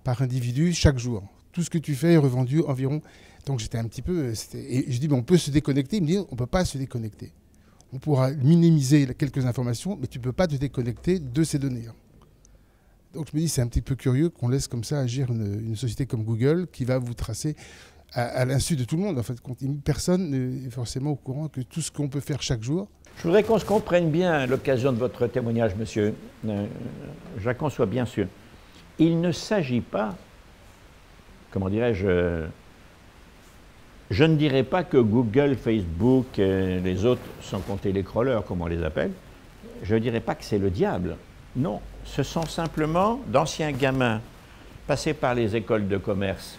par individu chaque jour. Tout ce que tu fais est revendu environ. Donc j'étais un petit peu... Et je dis, mais on peut se déconnecter. Il me dit, on ne peut pas se déconnecter. On pourra minimiser quelques informations, mais tu ne peux pas te déconnecter de ces données. Donc je me dis, c'est un petit peu curieux qu'on laisse comme ça agir une société comme Google qui va vous tracer à l'insu de tout le monde. En fait, personne n'est forcément au courant que tout ce qu'on peut faire chaque jour... Je voudrais qu'on se comprenne bien à l'occasion de votre témoignage, monsieur. Je la conçois bien sûr. Il ne s'agit pas... Comment dirais-je, je ne dirais pas que Google, Facebook et les autres, sans compter les crawlers, comme on les appelle, je ne dirais pas que c'est le diable. Non, ce sont simplement d'anciens gamins passés par les écoles de commerce,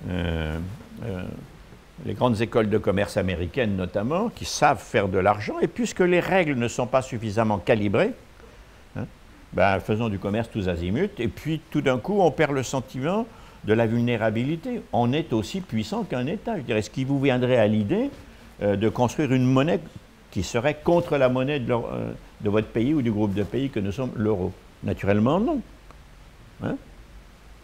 les grandes écoles de commerce américaines notamment, qui savent faire de l'argent, et puisque les règles ne sont pas suffisamment calibrées, hein, ben, faisons du commerce tous azimuts, et puis tout d'un coup on perd le sentiment de la vulnérabilité. On est aussi puissant qu'un État. Je dirais, est-ce qu'il vous viendrait à l'idée de construire une monnaie qui serait contre la monnaie de votre pays ou du groupe de pays que nous sommes, l'euro? Naturellement, non. Hein?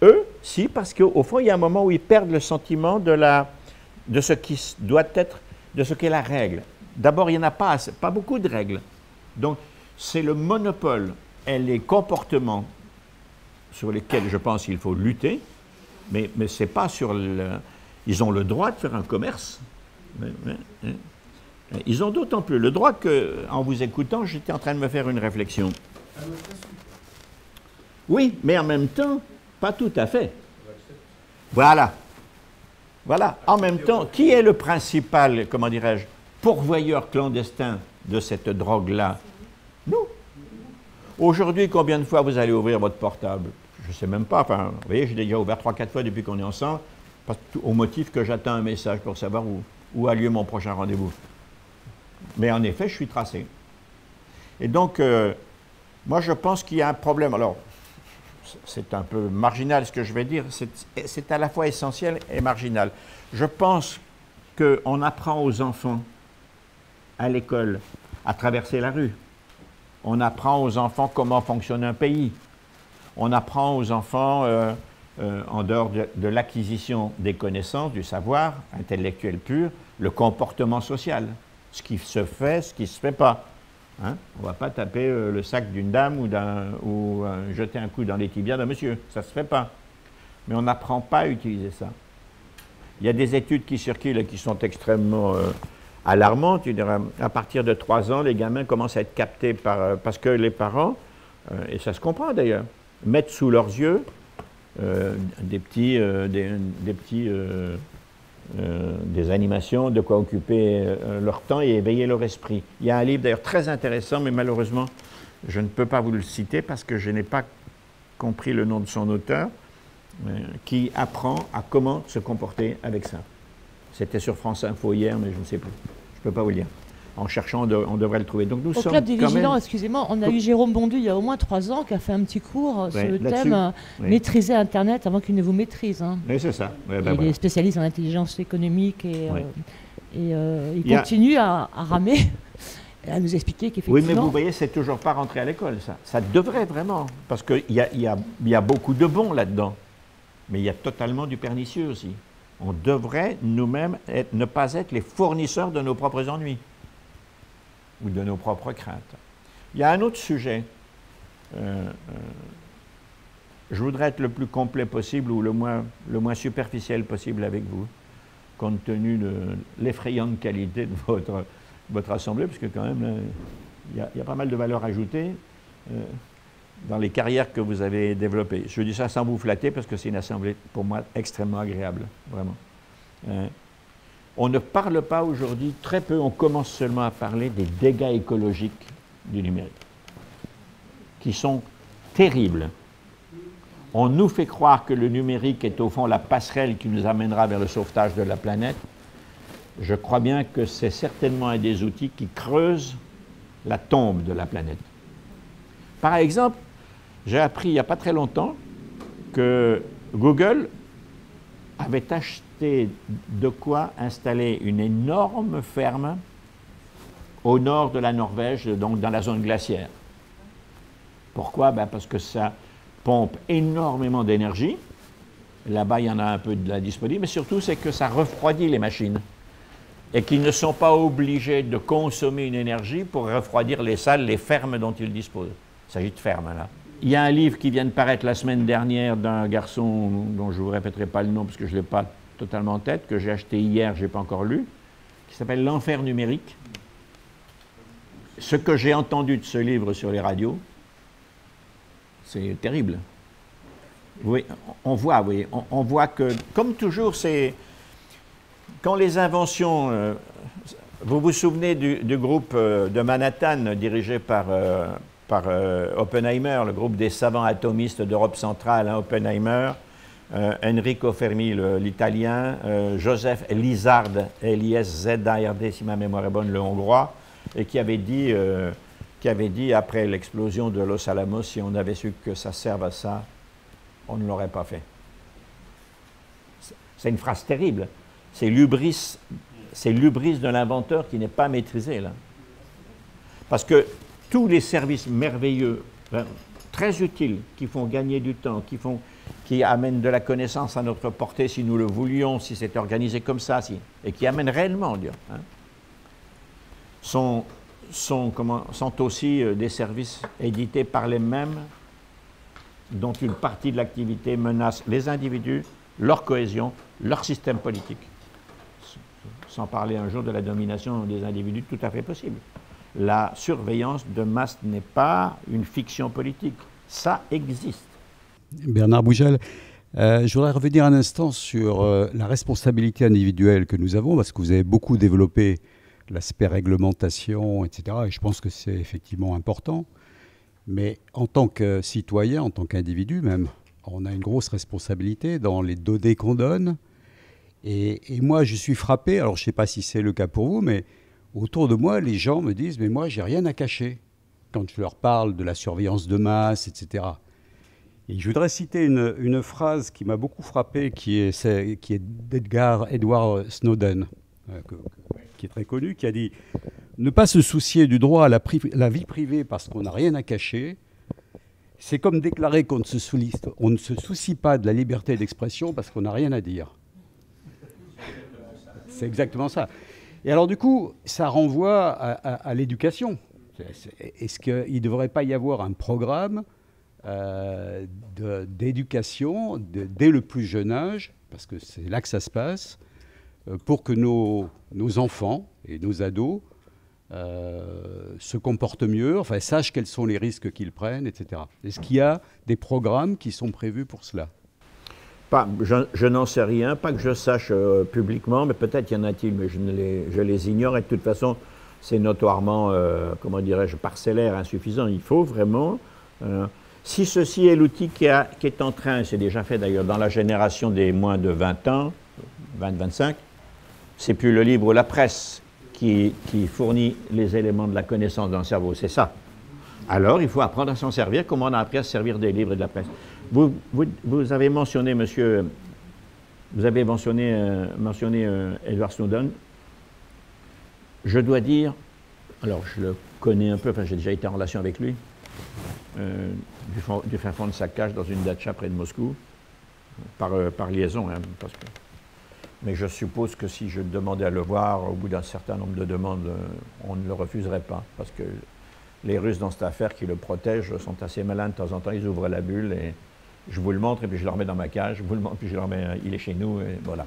Eux, si, parce qu'au fond, il y a un moment où ils perdent le sentiment de ce qui doit être, de ce qu'est la règle. D'abord, il n'y en a pas beaucoup de règles. Donc, c'est le monopole et les comportements sur lesquels je pense qu'il faut lutter. Mais ce n'est pas sur le... Ils ont le droit de faire un commerce. Ils ont d'autant plus le droit qu'en vous écoutant, j'étais en train de me faire une réflexion. Oui, mais en même temps, pas tout à fait. Voilà. Voilà. En même temps, qui est le principal, comment dirais-je, pourvoyeur clandestin de cette drogue-là? Nous. Aujourd'hui, combien de fois vous allez ouvrir votre portable? Je ne sais même pas, enfin, vous voyez, j'ai déjà ouvert 3-4 fois depuis qu'on est ensemble, au motif que j'attends un message pour savoir où a lieu mon prochain rendez-vous. Mais en effet, je suis tracé. Et donc, moi, je pense qu'il y a un problème. Alors, c'est un peu marginal ce que je vais dire. C'est à la fois essentiel et marginal. Je pense qu'on apprend aux enfants à l'école à traverser la rue. On apprend aux enfants comment fonctionne un pays. On apprend aux enfants, en dehors de l'acquisition des connaissances, du savoir intellectuel pur, le comportement social. Ce qui se fait, ce qui ne se fait pas. Hein? On ne va pas taper le sac d'une dame ou jeter un coup dans les tibias d'un monsieur. Ça ne se fait pas. Mais on n'apprend pas à utiliser ça. Il y a des études qui circulent et qui sont extrêmement alarmantes. Tu dirais, à partir de 3 ans, les gamins commencent à être captés parce que les parents, et ça se comprend d'ailleurs, mettent sous leurs yeux des animations, de quoi occuper leur temps et éveiller leur esprit. Il y a un livre d'ailleurs très intéressant, mais malheureusement, je ne peux pas vous le citer parce que je n'ai pas compris le nom de son auteur, qui apprend à comment se comporter avec ça. C'était sur France Info hier, mais je ne sais plus. Je ne peux pas vous le dire. En cherchant, on devrait le trouver. Donc nous Au sommes Club des quand Vigilants, même... excusez-moi, on a eu Jérôme Bondu il y a au moins 3 ans qui a fait un petit cours sur le thème maîtriser Internet avant qu'il ne vous maîtrise. Hein. Oui, c'est ça. Ouais, il est spécialiste en intelligence économique et il continue à ramer et à nous expliquer qu'effectivement... Oui, mais vous voyez, c'est toujours pas rentré à l'école, ça. Ça devrait vraiment, parce qu'il y a beaucoup de bons là-dedans, mais il y a totalement du pernicieux aussi. On devrait nous-mêmes ne pas être les fournisseurs de nos propres ennuis ou de nos propres craintes. Il y a un autre sujet. Je voudrais être le plus complet possible ou le moins superficiel possible avec vous, compte tenu de l'effrayante qualité de votre assemblée, parce que quand même, il y a pas mal de valeur ajoutée dans les carrières que vous avez développées. Je dis ça sans vous flatter, parce que c'est une assemblée, pour moi, extrêmement agréable, vraiment. On ne parle pas aujourd'hui, très peu, on commence seulement à parler des dégâts écologiques du numérique, qui sont terribles. On nous fait croire que le numérique est au fond la passerelle qui nous amènera vers le sauvetage de la planète. Je crois bien que c'est certainement un des outils qui creuse la tombe de la planète. Par exemple, j'ai appris il n'y a pas très longtemps que Google avait acheté de quoi installer une énorme ferme au nord de la Norvège, donc dans la zone glaciaire. Pourquoi? Parce que ça pompe énormément d'énergie. Là-bas, il y en a un peu de la disponible, mais surtout, c'est que ça refroidit les machines et qu'ils ne sont pas obligés de consommer une énergie pour refroidir les salles, les fermes dont ils disposent. Il s'agit de fermes, là. Il y a un livre qui vient de paraître la semaine dernière d'un garçon dont je ne vous répéterai pas le nom parce que je ne l'ai pas totalement en tête, que j'ai acheté hier, je n'ai pas encore lu, qui s'appelle « L'enfer numérique ». Ce que j'ai entendu de ce livre sur les radios, c'est terrible. Oui, on voit que, comme toujours, c'est... Quand les inventions... vous vous souvenez du groupe de Manhattan dirigé par Oppenheimer, le groupe des savants atomistes d'Europe centrale, hein, Oppenheimer, Enrico Fermi, l'italien, Joseph Lizard, L-I-S-Z-A-R-D, si ma mémoire est bonne, le hongrois, et qui avait dit après l'explosion de Los Alamos, si on avait su que ça serve à ça, on ne l'aurait pas fait. C'est une phrase terrible. C'est l'hubris de l'inventeur qui n'est pas maîtrisé, là. Parce que tous les services merveilleux, très utiles, qui font gagner du temps, qui amènent de la connaissance à notre portée si nous le voulions, si c'est organisé comme ça, et qui amènent réellement, hein, sont aussi des services édités par les mêmes dont une partie de l'activité menace les individus, leur cohésion, leur système politique. Sans parler un jour de la domination des individus, tout à fait possible. La surveillance de masse n'est pas une fiction politique. Ça existe. Bernard Bougel, je voudrais revenir un instant sur la responsabilité individuelle que nous avons, parce que vous avez beaucoup développé l'aspect réglementation, etc. Et je pense que c'est effectivement important. Mais en tant que citoyen, en tant qu'individu même, on a une grosse responsabilité dans les données qu'on donne. Et moi, je suis frappé, alors je ne sais pas si c'est le cas pour vous, mais autour de moi, les gens me disent « mais moi, j'ai rien à cacher » quand je leur parle de la surveillance de masse, etc. Et je voudrais citer une phrase qui m'a beaucoup frappé, qui est Edward Snowden, qui est très connu, qui a dit « Ne pas se soucier du droit à la vie privée parce qu'on n'a rien à cacher, c'est comme déclarer qu'on ne se soucie pas de la liberté d'expression parce qu'on n'a rien à dire. » C'est exactement ça. Et alors du coup, ça renvoie à l'éducation. Est-ce qu'il ne devrait pas y avoir un programme d'éducation dès le plus jeune âge, parce que c'est là que ça se passe, pour que nos enfants et nos ados se comportent mieux, enfin sachent quels sont les risques qu'ils prennent, etc. Est-ce qu'il y a des programmes qui sont prévus pour cela? Je n'en sais rien, pas que je sache publiquement, mais peut-être y en a-t-il, mais je les ignore, et de toute façon, c'est notoirement, comment dirais-je, parcellaire, insuffisant. Il faut vraiment... si ceci est l'outil qui est en train, c'est déjà fait d'ailleurs dans la génération des moins de 20 ans, 20-25, c'est plus le livre ou la presse qui fournit les éléments de la connaissance d'un cerveau, c'est ça. Alors, il faut apprendre à s'en servir, comme on a appris à se servir des livres et de la presse. Vous avez mentionné, monsieur, vous avez mentionné Edward Snowden. Je dois dire, alors je le connais un peu, enfin j'ai déjà été en relation avec lui, du fin fond de sa cage dans une datcha près de Moscou, par liaison, hein, mais je suppose que si je demandais à le voir, au bout d'un certain nombre de demandes, on ne le refuserait pas, parce que les Russes dans cette affaire qui le protègent sont assez malins. De temps en temps, ils ouvrent la bulle et je vous le montre et puis je le remets dans ma cage, je vous le montre puis je le remets, il est chez nous, et voilà.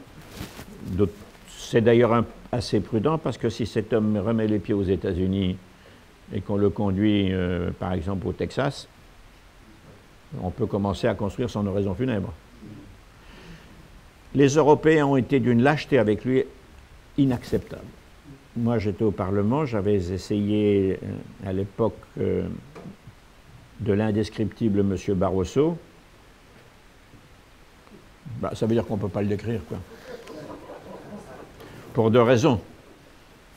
C'est d'ailleurs assez prudent parce que si cet homme remet les pieds aux États-Unis et qu'on le conduit, par exemple, au Texas, on peut commencer à construire son oraison funèbre. Les Européens ont été d'une lâcheté avec lui inacceptable. Moi, j'étais au Parlement, j'avais essayé à l'époque de l'indescriptible M. Barroso. Bah, ça veut dire qu'on ne peut pas le décrire, quoi. Pour deux raisons.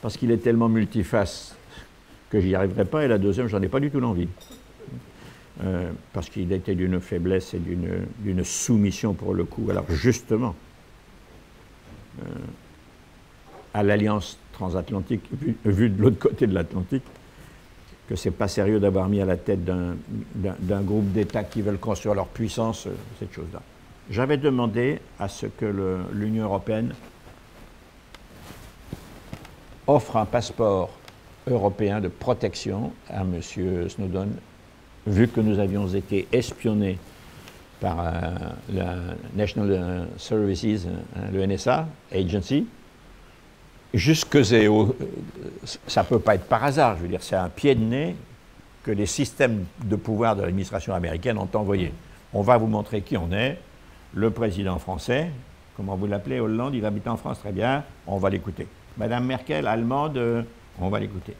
Parce qu'il est tellement multiface que j'y arriverai pas, et la deuxième, j'en ai pas du tout l'envie. Parce qu'il était d'une faiblesse et d'une soumission pour le coup. Alors justement, à l'alliance transatlantique, vue de l'autre côté de l'Atlantique, que c'est pas sérieux d'avoir mis à la tête d'un groupe d'États qui veulent construire leur puissance, cette chose-là. J'avais demandé à ce que l'Union européenne offre un passeport européen de protection à M. Snowden, vu que nous avions été espionnés par la National Services, le NSA Agency, ça ne peut pas être par hasard, je veux dire, c'est un pied de nez que les systèmes de pouvoir de l'administration américaine ont envoyé. On va vous montrer qui on est, le président français, comment vous l'appelez, Hollande, il habite en France, très bien, on va l'écouter. Madame Merkel, allemande, on va l'écouter.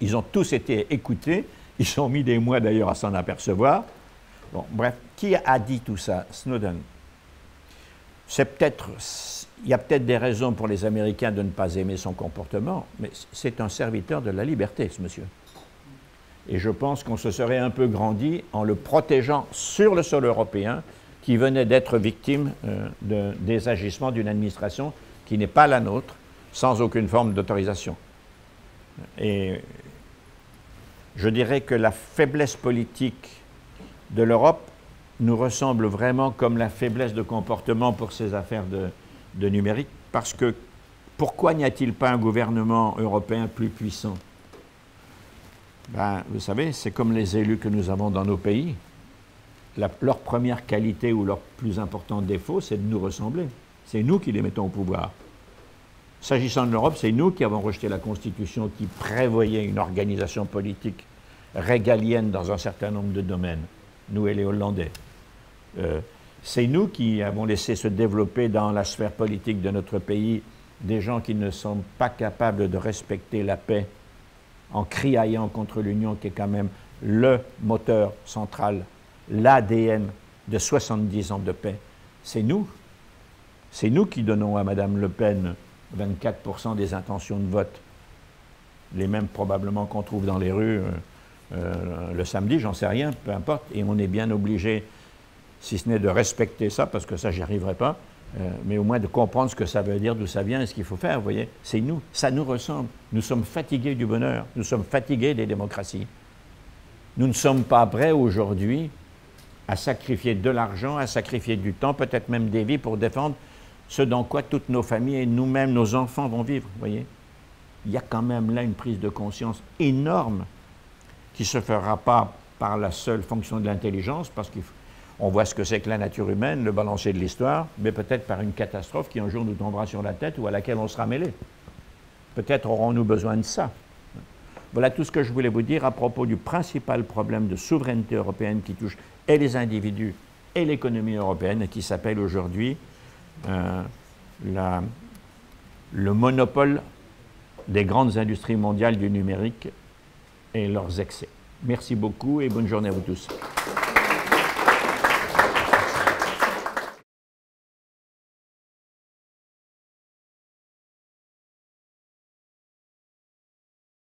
Ils ont tous été écoutés, ils ont mis des mois d'ailleurs à s'en apercevoir. Bon, bref, qui a dit tout ça? Snowden. Il y a peut-être des raisons pour les Américains de ne pas aimer son comportement, mais c'est un serviteur de la liberté, ce monsieur. Et je pense qu'on se serait un peu grandi en le protégeant sur le sol européen, qui venait d'être victime des agissements d'une administration qui n'est pas la nôtre, sans aucune forme d'autorisation. Et je dirais que la faiblesse politique de l'Europe nous ressemble vraiment comme la faiblesse de comportement pour ces affaires de numérique, parce que pourquoi n'y a-t-il pas un gouvernement européen plus puissant? Ben, vous savez, c'est comme les élus que nous avons dans nos pays. Leur première qualité ou leur plus important défaut, c'est de nous ressembler. C'est nous qui les mettons au pouvoir. S'agissant de l'Europe, c'est nous qui avons rejeté la Constitution qui prévoyait une organisation politique régalienne dans un certain nombre de domaines, nous et les Hollandais. C'est nous qui avons laissé se développer dans la sphère politique de notre pays des gens qui ne sont pas capables de respecter la paix en criaillant contre l'Union, qui est quand même le moteur central, l'ADN de 70 ans de paix. C'est nous. C'est nous qui donnons à Mme Le Pen 24% des intentions de vote. les mêmes probablement qu'on trouve dans les rues le samedi, j'en sais rien, peu importe, et on est bien obligé, si ce n'est de respecter ça, parce que ça, j'y arriverai pas, mais au moins de comprendre ce que ça veut dire, d'où ça vient et ce qu'il faut faire, vous voyez. C'est nous, ça nous ressemble. Nous sommes fatigués du bonheur, nous sommes fatigués des démocraties. Nous ne sommes pas prêts aujourd'hui à sacrifier de l'argent, à sacrifier du temps, peut-être même des vies pour défendre ce dans quoi toutes nos familles et nous-mêmes, nos enfants vont vivre, vous voyez. Il y a quand même là une prise de conscience énorme qui ne se fera pas par la seule fonction de l'intelligence, parce qu'on voit ce que c'est que la nature humaine, le balancier de l'histoire, mais peut-être par une catastrophe qui un jour nous tombera sur la tête ou à laquelle on sera mêlé. Peut-être aurons-nous besoin de ça. Voilà tout ce que je voulais vous dire à propos du principal problème de souveraineté européenne qui touche et les individus et l'économie européenne et qui s'appelle aujourd'hui le monopole des grandes industries mondiales du numérique et leurs excès. Merci beaucoup et bonne journée à vous tous.